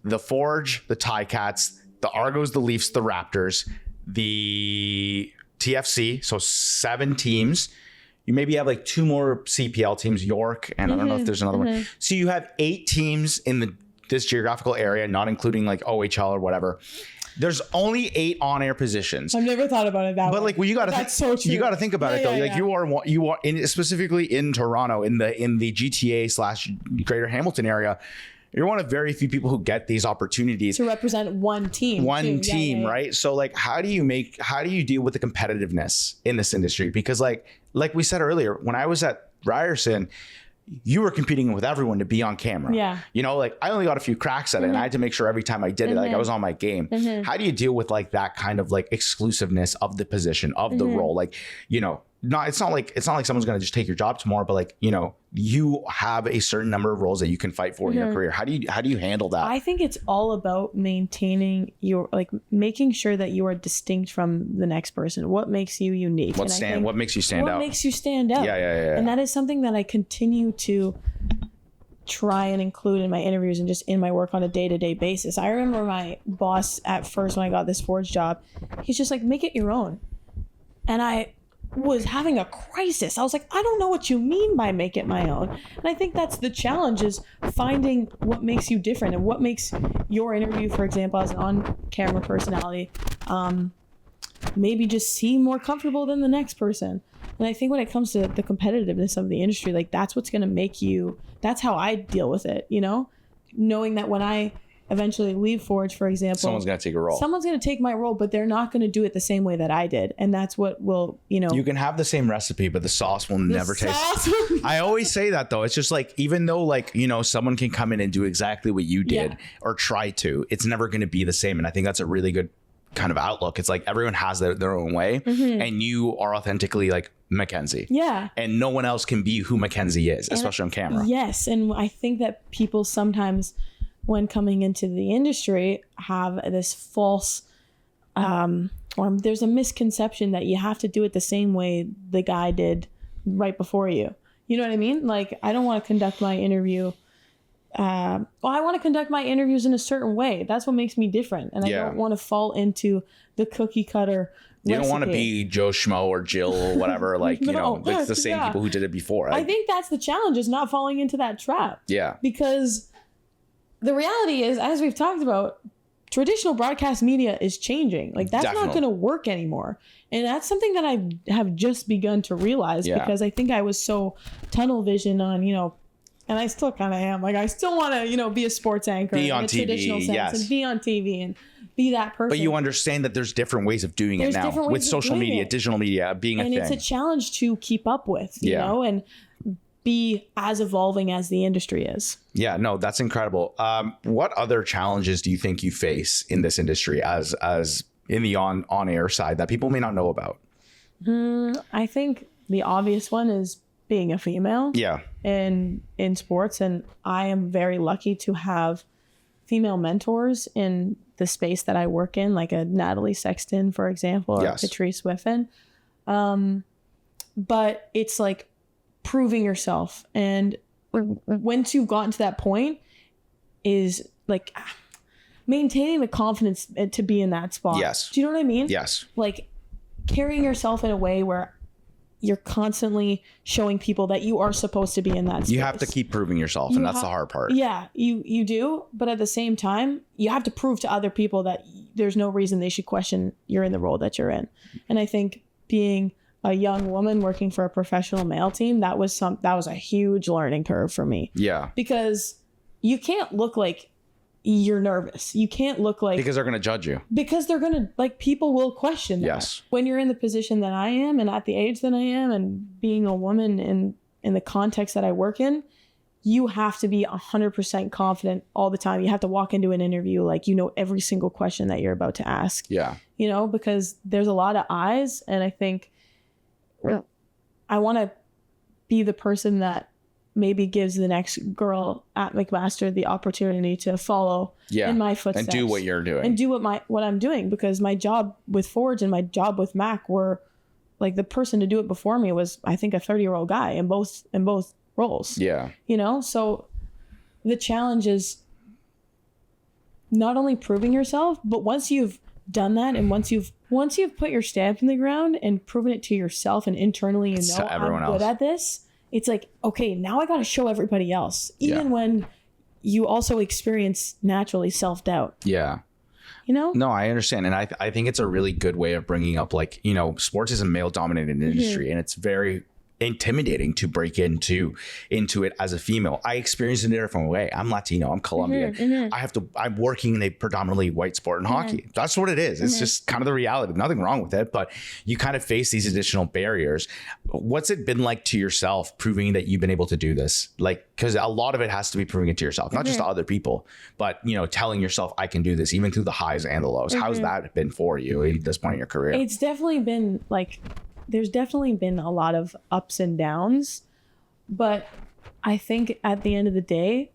the Forge, the Ticats, the Argos, the Leafs, the Raptors, the TFC. So 7 teams. You maybe have like 2 more CPL teams, York, and I don't know if there's another one. So you have 8 teams in this geographical area, not including like OHL or whatever. There's only 8 on-air positions. I've never thought about it that way. But like, well, you got to think. So true. You got to think about it though. Like you are specifically in Toronto, in the GTA / Greater Hamilton area. You're one of very few people who get these opportunities to represent one team. Right? So like, how do you deal with the competitiveness in this industry? Because like we said earlier, when I was at Ryerson, you were competing with everyone to be on camera. Yeah. You know, like I only got a few cracks at it and I had to make sure every time I did it, like I was on my game. How do you deal with like that kind of like exclusiveness of the position, of the role? Like, you know, it's not like someone's going to just take your job tomorrow, but like, you know, you have a certain number of roles that you can fight for in your career. How do you handle that? I think it's all about maintaining making sure that you are distinct from the next person. What makes you unique? What makes you stand out? What makes you stand out? Yeah. And that is something that I continue to try and include in my interviews and just in my work on a day-to-day basis. I remember my boss at first when I got this Forge job, he's just like, make it your own. And I was having a crisis. I was like, I don't know what you mean by make it my own. And I think that's the challenge, is finding what makes you different and what makes your interview, for example, as an on-camera personality, maybe just seem more comfortable than the next person. And I think when it comes to the competitiveness of the industry, like that's what's going to make you, that's how I deal with it, you know, knowing that when I eventually leave Forge, for example, someone's going to take a role. Someone's going to take my role, but they're not going to do it the same way that I did. And that's what will, you know. You can have the same recipe, but the sauce will never taste. I always say that though. It's just like, even though like, you know, someone can come in and do exactly what you did or try to, it's never going to be the same. And I think that's a really good kind of outlook. It's like everyone has their own way and you are authentically like Mackenzie. Yeah. And no one else can be who Mackenzie is, especially on camera. Yes. And I think that people sometimes, when coming into the industry, have this false or there's a misconception that you have to do it the same way the guy did right before you. You know what I mean? Like, I don't want to conduct my interview. I want to conduct my interviews in a certain way. That's what makes me different. And I don't want to fall into the cookie cutter You don't want to be Joe Schmo or Jill or whatever, like, you know, it's the same people who did it before. I think that's the challenge, is not falling into that trap. Yeah. Because the reality is, as we've talked about, traditional broadcast media is changing. Like, that's not going to work anymore. And that's something that I have just begun to realize because I think I was so tunnel vision on, you know, and I still kind of am. Like, I still want to, you know, be a sports anchor in a traditional sense and be on TV and be that person. But you understand that there's different ways of doing it now with social media, digital media being a thing. And it's a challenge to keep up with, you know, and be as evolving as the industry is. Yeah, no, that's incredible. What other challenges do you think you face in this industry as in the on air side that people may not know about? I think the obvious one is being a female in sports. And I am very lucky to have female mentors in the space that I work in, like a Natalie Sexton, for example, or Patrice Whiffen. But it's like proving yourself. And once you've gotten to that point is like maintaining the confidence to be in that spot. Yes. Do you know what I mean? Yes. Like carrying yourself in a way where you're constantly showing people that you are supposed to be in that space. You have to keep proving yourself, and that's the hard part. Yeah, you do. But at the same time, you have to prove to other people that there's no reason they should question you're in the role that you're in. And I think being a young woman working for a professional male team, that was a huge learning curve for me. Yeah. Because you can't look like you're nervous. You can't look like... Because they're going to judge you. Because they're going to... Like, people will question that. Yes. When you're in the position that I am and at the age that I am and being a woman in the context that I work in, you have to be 100% confident all the time. You have to walk into an interview like you know every single question that you're about to ask. Yeah. You know, because there's a lot of eyes, and I think I want to be the person that maybe gives the next girl at McMaster the opportunity to follow in my footsteps and do what you're doing and do what I'm doing, because my job with Forge and my job with Mac were like, the person to do it before me was, I think, a 30-year-old guy in both roles. Yeah. You know, so the challenge is not only proving yourself, but once you've done that and once you've put your stamp in the ground and proven it to yourself and internally, you know, I'm good at this. It's like, okay, now I got to show everybody else, even when you also experience naturally self-doubt. Yeah. You know? No, I understand. And I think it's a really good way of bringing up, like, you know, sports is a male dominated industry, and it's very intimidating to break into it as a female. I experience it in a different way. I'm Latino, I'm Colombian. I'm working in a predominantly white sport in hockey. That's what it is. It's just kind of the reality. Nothing wrong with it, but you kind of face these additional barriers. What's it been like to yourself proving that you've been able to do this? Like, because a lot of it has to be proving it to yourself, not just to other people, but, you know, telling yourself I can do this, even through the highs and the lows. How's that been for you at this point in your career? It's definitely been like, there's definitely been a lot of ups and downs, but I think at the end of the day,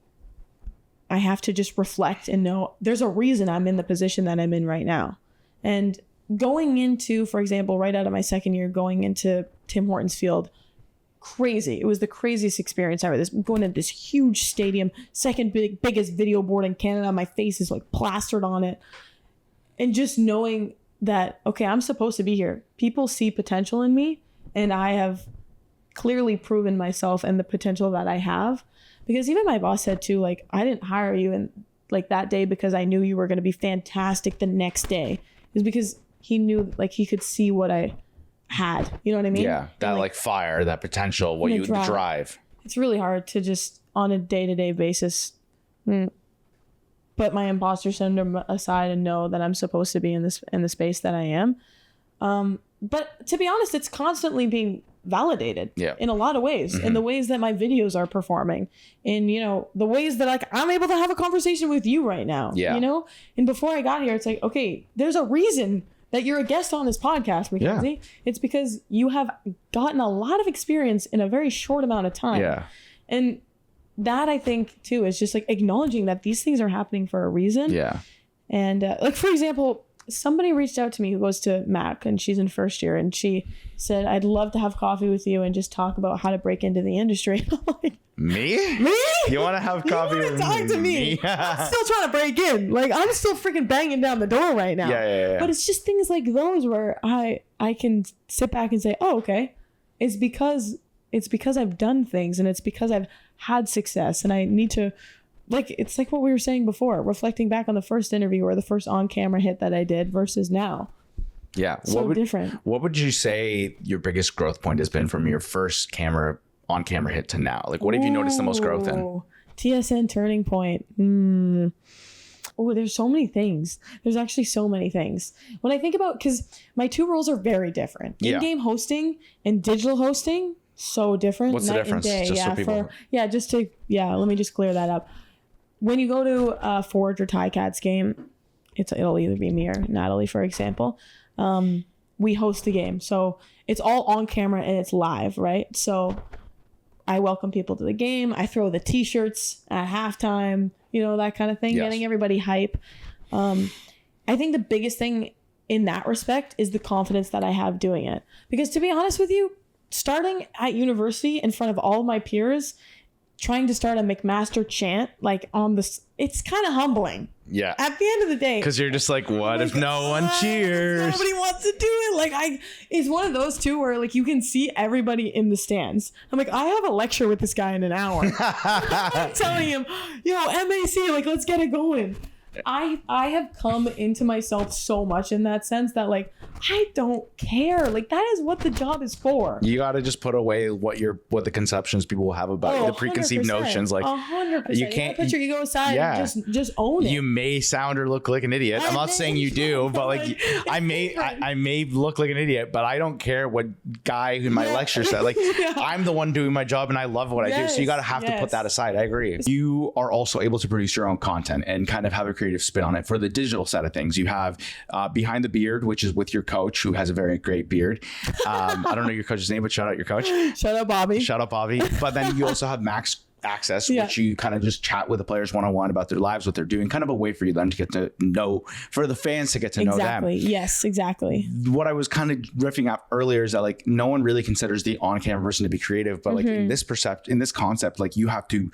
I have to just reflect and know there's a reason I'm in the position that I'm in right now. And going into, for example, right out of my second year, going into Tim Hortons Field, crazy. It was the craziest experience ever. Going to this huge stadium, second biggest video board in Canada. My face is like plastered on it. And just knowing that, okay, I'm supposed to be here. People see potential in me, and I have clearly proven myself and the potential that I have. Because even my boss said too, like, I didn't hire you in like that day because I knew you were going to be fantastic the next day. It's because he knew, like, he could see what I had. You know what I mean? Yeah, that and, like fire, that potential, what you drive. It's really hard to just on a day-to-day basis put my imposter syndrome aside and know that I'm supposed to be in the space that I am. But to be honest, it's constantly being validated in a lot of ways, in the ways that my videos are performing, in, you know, the ways that, like, I'm able to have a conversation with you right now, you know? And before I got here, it's like, okay, there's a reason that you're a guest on this podcast, Mackenzie. It's because you have gotten a lot of experience in a very short amount of time. And that, I think, too, is just like acknowledging that these things are happening for a reason. And like, for example, somebody reached out to me who goes to Mac, and she's in first year, and she said, I'd love to have coffee with you and just talk about how to break into the industry. I'm like, me? You want to have coffee with me? Talk to me. I'm still trying to break in. Like, I'm still freaking banging down the door right now. But it's just things like those where I can sit back and say, oh, okay. It's because I've done things, and it's because I've had success, and I need to, like, it's like what we were saying before, reflecting back on the first interview or the first on-camera hit that I did versus now. Different. What would you say your biggest growth point has been from your first on-camera hit to now? Like, what have you noticed the most growth in? TSN turning point. There's so many things. There's actually so many things. When I think about, because my two roles are very different. In-game hosting and digital hosting, so different. What's the difference? Let me just clear that up. When you go to a Forge or TyCats game, it'll either be me or Natalie, for example. We host the game. So it's all on camera and it's live, right? So I welcome people to the game. I throw the t-shirts at halftime, that kind of thing, getting everybody hype. I think the biggest thing in that respect is the confidence that I have doing it. Because to be honest with you, starting at university in front of all of my peers, trying to start a McMaster chant, like it's kind of humbling. Yeah. At the end of the day. Because you're just like, what if no one cheers? Nobody wants to do it. Like it's one of those two where like you can see everybody in the stands. I'm like, I have a lecture with this guy in an hour. I'm telling him, MAC, like, let's get it going. I have come into myself so much in that sense that like I don't care. Like that is what the job is for. You got to just put away what the conceptions people will have about you, the preconceived notions. Like 100%. You can't put your ego aside and just own it. You may sound or look like an idiot. I'm not saying you do, but like I may look like an idiot, but I don't care what guy in my lecture said. Like I'm the one doing my job and I love what I do. So you got to have to put that aside. I agree. You are also able to produce your own content and kind of have a creative spin on it. For the digital side of things, you have Behind the Beard, which is with your coach, who has a very great beard. I don't know your coach's name, but shout out your coach. Shout out Bobby. But then you also have Max Access, which you kind of just chat with the players one-on-one about their lives, what they're doing, kind of a way for you then to get to know, for the fans to get to know them. Yes, exactly. What I was kind of riffing up earlier is that like no one really considers the on-camera person to be creative, but like in this concept, like you have to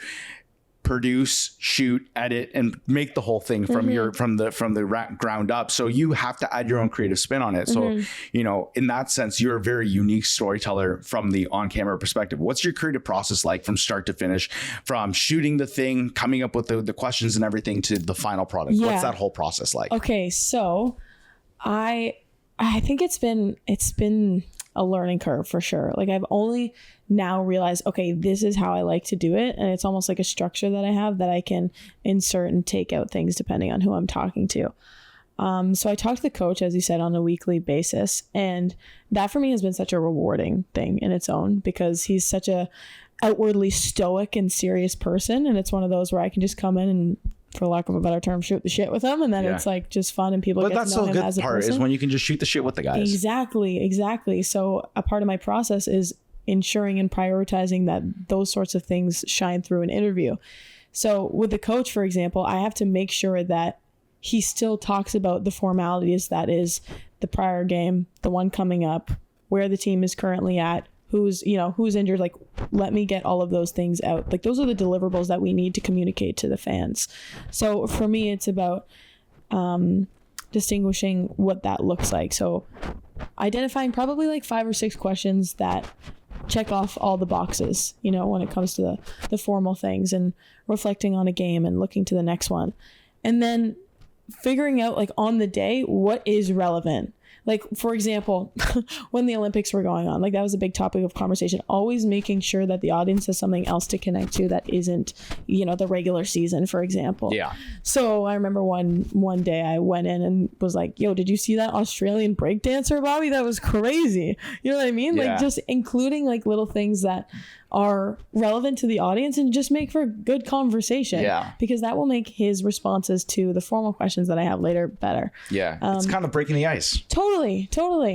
produce, shoot, edit, and make the whole thing from the ground up. So you have to add your own creative spin on it. So, in that sense, you're a very unique storyteller from the on-camera perspective. What's your creative process like from start to finish, from shooting the thing, coming up with the questions and everything to the final product? Yeah. What's that whole process like? Okay, so I think it's been a learning curve for sure. Like I've only now realized, okay, this is how I like to do it. And it's almost like a structure that I have that I can insert and take out things depending on who I'm talking to. So I talk to the coach, as you said, on a weekly basis. And that for me has been such a rewarding thing in its own, because he's such a outwardly stoic and serious person. And it's one of those where I can just come in and, for lack of a better term, shoot the shit with him, and then it's like just fun and people get to know him as a person. But that's the good part, is when you can just shoot the shit with the guys. Exactly. So a part of my process is ensuring and prioritizing that those sorts of things shine through an interview. So with the coach, for example, I have to make sure that he still talks about the formalities, that is the prior game, the one coming up, where the team is currently at, who's injured. Like, let me get all of those things out. Like, those are the deliverables that we need to communicate to the fans. So for me, it's about distinguishing what that looks like. So identifying probably like 5 or 6 questions that check off all the boxes, when it comes to the formal things, and reflecting on a game and looking to the next one. And then figuring out, like, on the day, what is relevant. Like, for example, when the Olympics were going on, like, that was a big topic of conversation, always making sure that the audience has something else to connect to that isn't, the regular season, for example. Yeah. So I remember one day I went in and was like, yo, did you see that Australian breakdancer, Bobby? That was crazy. You know what I mean? Yeah. Like, just including like little things that are relevant to the audience and just make for good conversation. Yeah. Because that will make his responses to the formal questions that I have later better. Yeah. It's kind of breaking the ice. Totally.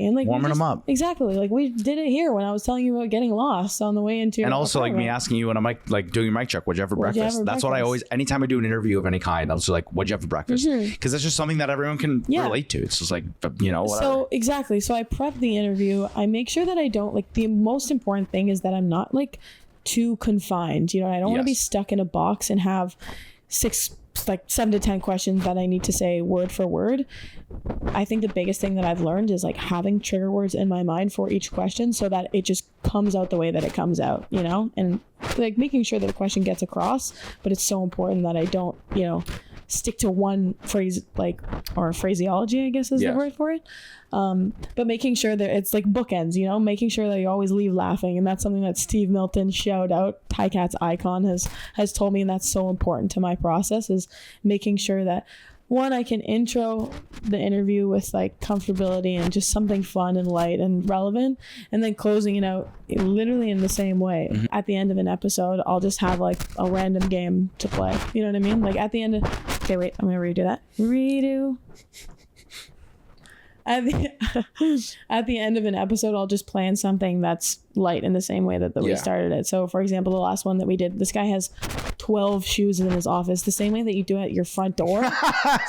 And like warming them up. Exactly. Like we did it here when I was telling you about getting lost on the way into your also like me asking you when I'm like doing your mic check, what'd you have for breakfast? That's what I always, anytime I do an interview of any kind, I was like, what'd you have for breakfast? Because that's just something that everyone can relate to. It's just like, whatever. So exactly. So I prep the interview. I make sure that I don't, like, the most important thing is that I'm not like too confined. I don't want to be stuck in a box and have 7 to 10 questions that I need to say word for word. I think the biggest thing that I've learned is like having trigger words in my mind for each question so that it just comes out the way that it comes out, and like making sure that the question gets across, but it's so important that I don't, stick to one phrase, like, or phraseology, I guess is the word for it. But making sure that it's like bookends, making sure that you always leave laughing. And that's something that Steve Milton, shout out, Ticats icon, has told me. And that's so important to my process, is making sure that, one, I can intro the interview with like comfortability and just something fun and light and relevant, and then closing it out literally in the same way. Mm-hmm. At the end of an episode, I'll just have like a random game to play. You know what I mean? Like at the end of, okay, wait, I'm gonna redo that. Redo. At the end of an episode, I'll just plan something that's light in the same way that we started it. So for example, the last one that we did, this guy has 12 shoes in his office, the same way that you do at your front door.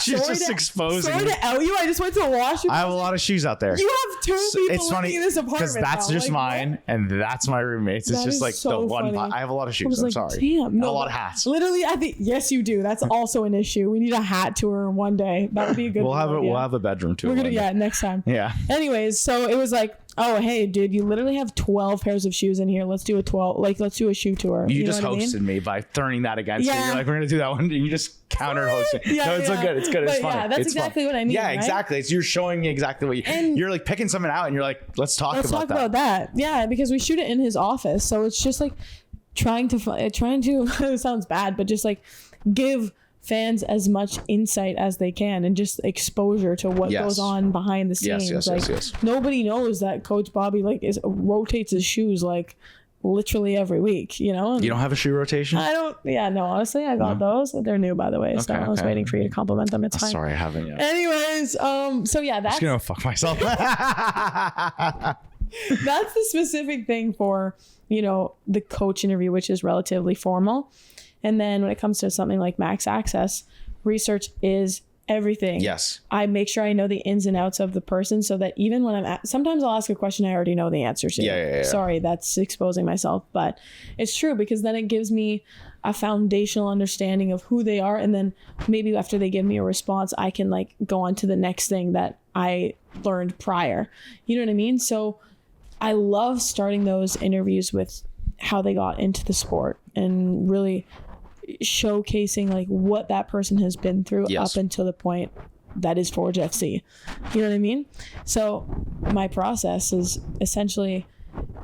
She's just exposing. Sorry to out you. I just went to the washroom. I have a lot of shoes out there. You have two people living in this apartment. Because that's just mine, what? and that's my roommate's. It's just like so the one. funny. I have a lot of shoes. I'm sorry. Damn, no, a lot of hats. Literally, I think yes, you do. That's also an issue. We need a hat tour one day. That would be a good. We'll have a bedroom tour. We're gonna next time. Yeah. Anyways, so it was like, oh hey, dude, you literally have 12 pairs of shoes in here. Let's do a shoe tour. You just hosted me by turning that against me. You're like, we're gonna do that one. And you just counter hosting. No, it's so good. It's good. It's fun. Yeah, that's it's exactly fun. what I mean. Yeah, right? exactly. You're showing me exactly what you're like picking something out, and you're like, let's talk about that. Yeah, because we shoot it in his office, so it's just like trying to it sounds bad, but just like give fans as much insight as they can and just exposure to what goes on behind the scenes. Yes. Nobody knows that Coach Bobby rotates his shoes like literally every week, you know? And you don't have a shoe rotation? I don't. Yeah, no, honestly, I got those. They're new, by the way. So I was waiting for you to compliment them. It's fine. Sorry, I haven't yet. Anyways, so yeah, that's... I'm just gonna fuck myself. That's the specific thing for, the coach interview, which is relatively formal. And then when it comes to something like Max Access, research is everything. Yes. I make sure I know the ins and outs of the person so that even when sometimes I'll ask a question I already know the answer to. Yeah. Sorry, that's exposing myself, but it's true because then it gives me a foundational understanding of who they are. And then maybe after they give me a response, I can go on to the next thing that I learned prior. You know what I mean? So I love starting those interviews with how they got into the sport and really showcasing what that person has been through up until the point that is Forge FC. You know what I mean? So my process is essentially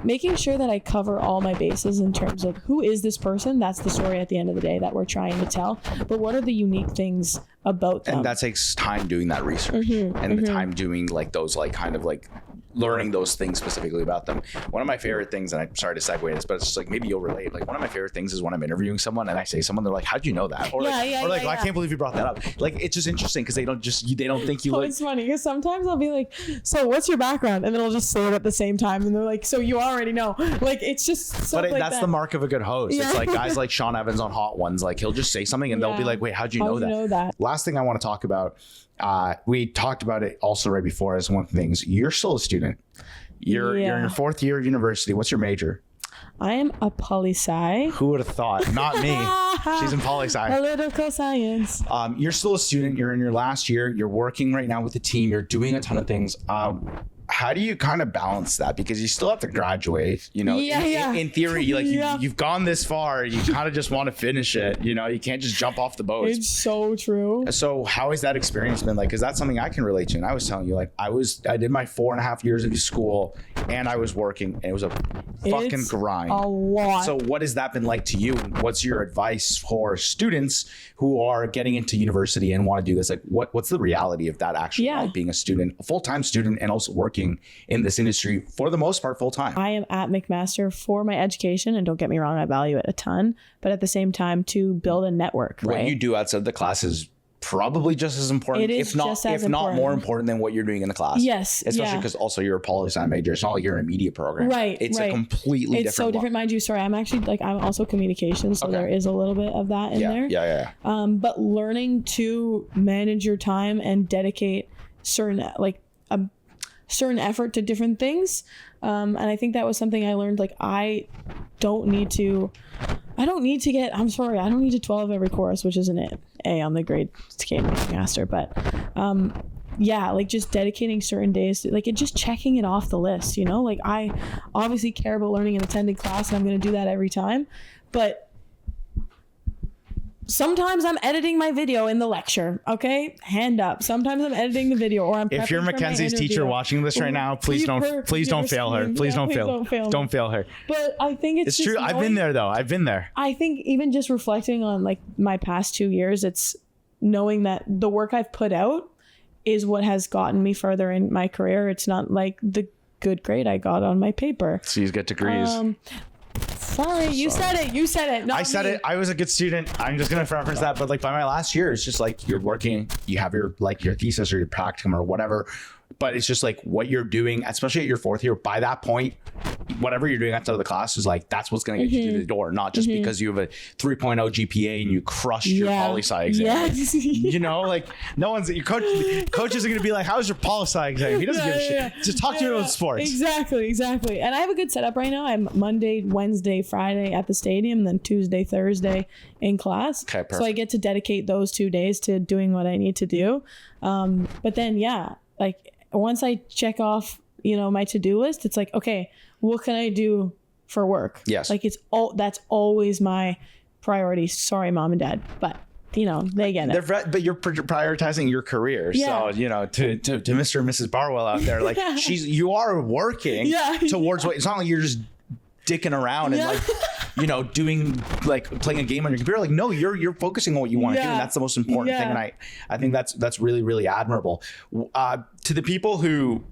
making sure that I cover all my bases in terms of who is this person. That's the story at the end of the day that we're trying to tell. But what are the unique things about them? And that takes time doing that research and the time doing those learning those things specifically about them. One of my favorite things, and I'm sorry to segue this, but it's just maybe you'll relate. One of my favorite things is when I'm interviewing someone and I say someone, they're like, how'd you know that? Or I can't believe you brought that up. It's just interesting because they don't think you It's funny because sometimes I'll be like, so what's your background? And then I'll just say it at the same time. And they're like, so you already know. It's just stuff but that's the mark of a good host. Yeah. It's like guys like Sean Evans on Hot Ones. He'll just say something and they'll be like, wait, how'd you know that? Last thing I want to talk about, we talked about it also right before as one of the things. You're still a student. You're in your fourth year of university. What's your major? I am a poli-sci. Who would have thought? Not me. She's in poli-sci. Political science. You're still a student. You're in your last year. You're working right now with the team. You're doing a ton of things. How do you kind of balance that? Because you still have to graduate, in theory, you've gone this far, you kind of just want to finish it. You can't just jump off the boat. It's so true. So how has that experience been like? Because that's something I can relate to. And I was telling you, I did my 4.5 years of school and I was working and it was a fucking grind. A lot. So what has that been like to you? And what's your advice for students who are getting into university and want to do this? What's the reality of that actually being a student, a full-time student, and also working in this industry for the most part full-time? I am at McMaster for my education, and don't get me wrong, I value it a ton, but at the same time to build a network. What you do outside the class is probably just as important, if not more important than what you're doing in the class. Yes. Especially because also you're a poli-sci major. It's not like you're in a media program. Right. It's a completely different. It's so different, mind you. Sorry, I'm actually I'm also communications, so there is a little bit of that in there. Yeah. But learning to manage your time and dedicate certain effort to different things. And I think that was something I learned. I don't need to get, I'm sorry, I don't need to 12 every course, which is an A on the grade scale master. But just dedicating certain days to just checking it off the list, I obviously care about learning and attending class and I'm going to do that every time. But sometimes I'm editing my video in the lecture, okay? Hand up. Sometimes I'm editing the video or I'm prepping. If you're Mackenzie's teacher watching this right now, please don't fail her. Please don't fail her. But I think it's true. I've been there though. I've been there. I think even just reflecting on my past 2 years, it's knowing that the work I've put out is what has gotten me further in my career. It's not the good grade I got on my paper. So you get degrees. Sorry, you said it. Not I said it. I was a good student. I'm just going to reference that. But by my last year, it's just you're working, you have your thesis or your practicum or whatever but it's just like what you're doing, especially at your fourth year, by that point, whatever you're doing outside of the class is like, that's what's going to get you to the door, not just because you have a 3.0 GPA and you crushed your poli-sci exam. Yes. You know, like no one's, your coach isn't going to be like, how's your poli-sci exam? He doesn't give a shit. Just talk to me about sports. Exactly. And I have a good setup right now. I'm Monday, Wednesday, Friday at the stadium, and then Tuesday, Thursday in class. Okay, perfect. So I get to dedicate those 2 days to doing what I need to do. But then, like once I check off, my to-do list, it's like, okay, what can I do for work? Yes. Like that's always my priority. Sorry, mom and dad, but they get it. But you're prioritizing your career. Yeah. So, to Mr. and Mrs. Barwell out there, like you are working towards what, it's not like you're just dicking around and like, doing like playing a game on your computer. Like, no, you're focusing on what you want to do. And that's the most important thing. And I think that's really, really admirable. To the people who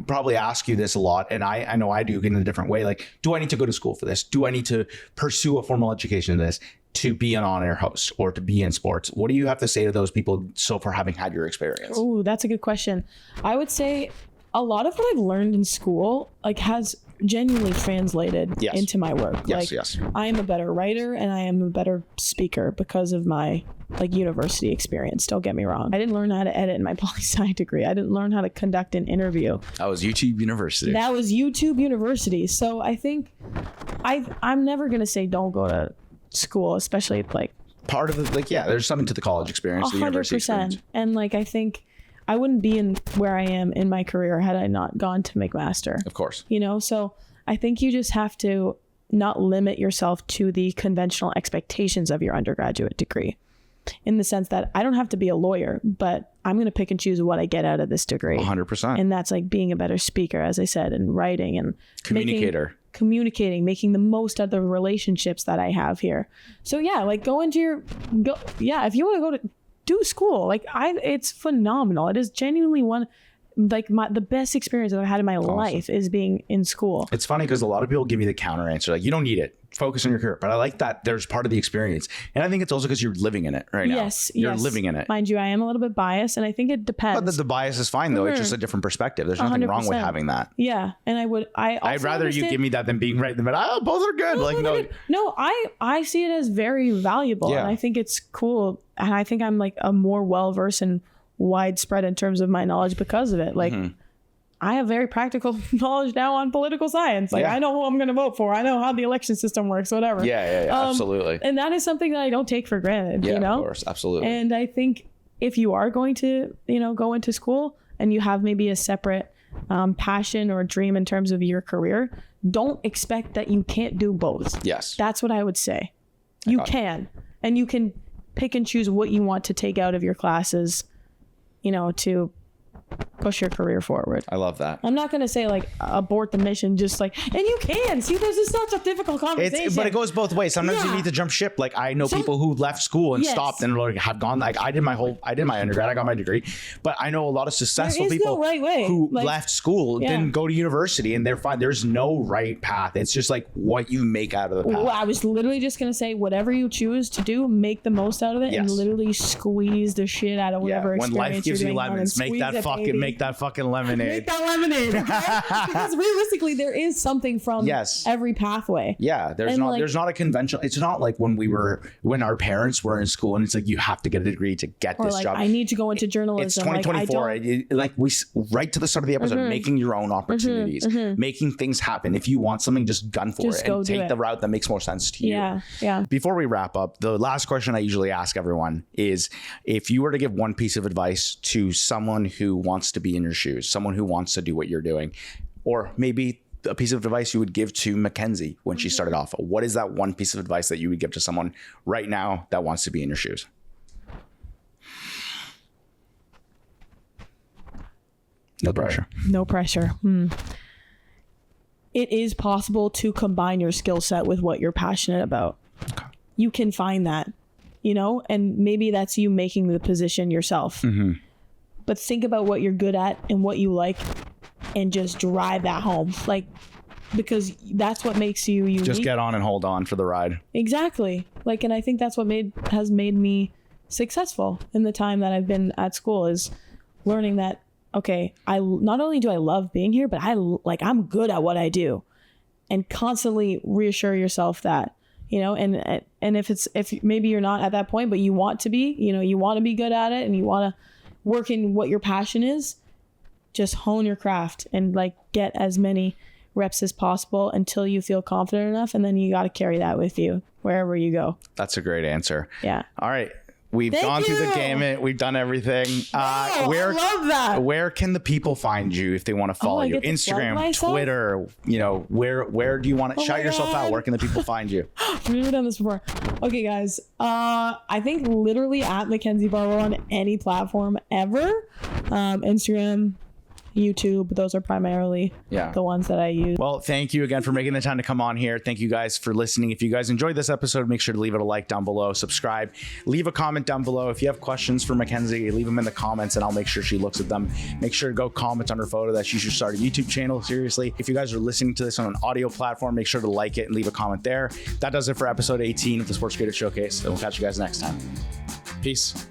probably ask you this a lot, and I know I do in a different way, like, do I need to go to school for this? Do I need to pursue a formal education in this to be an on-air host or to be in sports? What do you have to say to those people so far, having had your experience? Oh, that's a good question. I would say a lot of what I've learned in school like has genuinely translated into my work. Yes. I am a better writer and I am a better speaker because of my university experience. Don't get me wrong. I didn't learn how to edit in my poli-sci degree. I didn't learn how to conduct an interview. That was YouTube University. So I think I'm never going to say don't go to school, especially like part of the, there's something to the college experience, the university experience. And like, I think I wouldn't be in where I am in my career had I not gone to McMaster. Of course. So I think you just have to not limit yourself to the conventional expectations of your undergraduate degree, in the sense that I don't have to be a lawyer, but I'm going to pick and choose what I get out of this degree. 100%. And that's like being a better speaker, as I said, and writing and communicating, making the most of the relationships that I have here. So like if you want to go to do school, like it's phenomenal. It is genuinely the best experience that I've had in my life is being in school. It's funny because a lot of people give me the counter answer, like, you don't need it, focus on your career. But I like that there's part of the experience. And I think it's also because you're living in it right now. Yes. You're living in it. Mind you, I am a little bit biased, and I think it depends. But the bias is fine though. It's just a different perspective. There's nothing 100%. Wrong with having that. Yeah. And I'd rather you give me that than being right in the middle. Oh, both are good. No, I see it as very valuable. And I think it's cool. And I think I'm like a more well-versed and widespread in terms of my knowledge because of it. Like, I have very practical knowledge now on political science. Like, I know who I'm going to vote for. I know how the election system works, whatever. Yeah, absolutely. And that is something that I don't take for granted, of course, absolutely. And I think if you are going to, go into school and you have maybe a separate passion or dream in terms of your career, don't expect that you can't do both. Yes. That's what I would say. You can. And you can pick and choose what you want to take out of your classes, to push your career forward. I love that. I'm not going to say like abort the mission, just like, and you can see this is such a difficult conversation. But it goes both ways. Sometimes you need to jump ship. Like, I know people who left school and stopped and like have gone, like I did my undergrad, I got my degree, but I know a lot of successful people who left school, didn't go to university, and they're fine. There's no right path. It's just like what you make out of the path. Well, I was literally just going to say, whatever you choose to do, make the most out of it and literally squeeze the shit out of whatever experience when life gives you lemons, make that fucking lemonade. Make that lemonade, okay? Because realistically, there is something from every pathway. Yeah, there's not a conventional. It's not like when our parents were in school and it's like you have to get a degree to get this job. I need to go into journalism. It's 2024. Like we right to the start of the episode, making your own opportunities, making things happen. If you want something, just gun for it and take the route that makes more sense to you. Yeah. Before we wrap up, the last question I usually ask everyone is, if you were to give one piece of advice to someone who wants to be in your shoes, someone who wants to do what you're doing, or maybe a piece of advice you would give to Mackenzie when she started off, what is that one piece of advice that you would give to someone right now that wants to be in your shoes? No pressure. No pressure. It is possible to combine your skill set with what you're passionate about. Okay. You can find that, and maybe that's you making the position yourself. But think about what you're good at and what you like and just drive that home. Like, because that's what makes you unique. Just get on and hold on for the ride. Exactly. Like, and I think that's what has made me successful in the time that I've been at school, is learning that, okay, not only do I love being here, but I'm good at what I do, and constantly reassure yourself that, you know, and if maybe you're not at that point, but you want to be, you know, you want to be good at it and you want to work in what your passion is, just hone your craft and like get as many reps as possible until you feel confident enough. And then you got to carry that with you wherever you go. That's a great answer. Yeah. All right. We've gone through the gamut. We've done everything. I love that. Where can the people find you if they want to follow you? Instagram, Twitter, you know, where do you want to shout yourself out? Where can the people find you? I've never done this before. Okay, guys. I think literally at Mackenzie Barwell on any platform ever. Instagram, YouTube, those are primarily the ones that I use. Well, thank you again for making the time to come on here. Thank you guys for listening. If you guys enjoyed this episode, make sure to leave it a like down below, subscribe, leave a comment down below. If you have questions for Mackenzie, leave them in the comments and I'll make sure she looks at them. Make sure to go comment on her photo that she should start a YouTube channel. Seriously, if you guys are listening to this on an audio platform, make sure to like it and leave a comment there. That does it for episode 18 of the Sports Creative Showcase, and we'll catch you guys next time. Peace.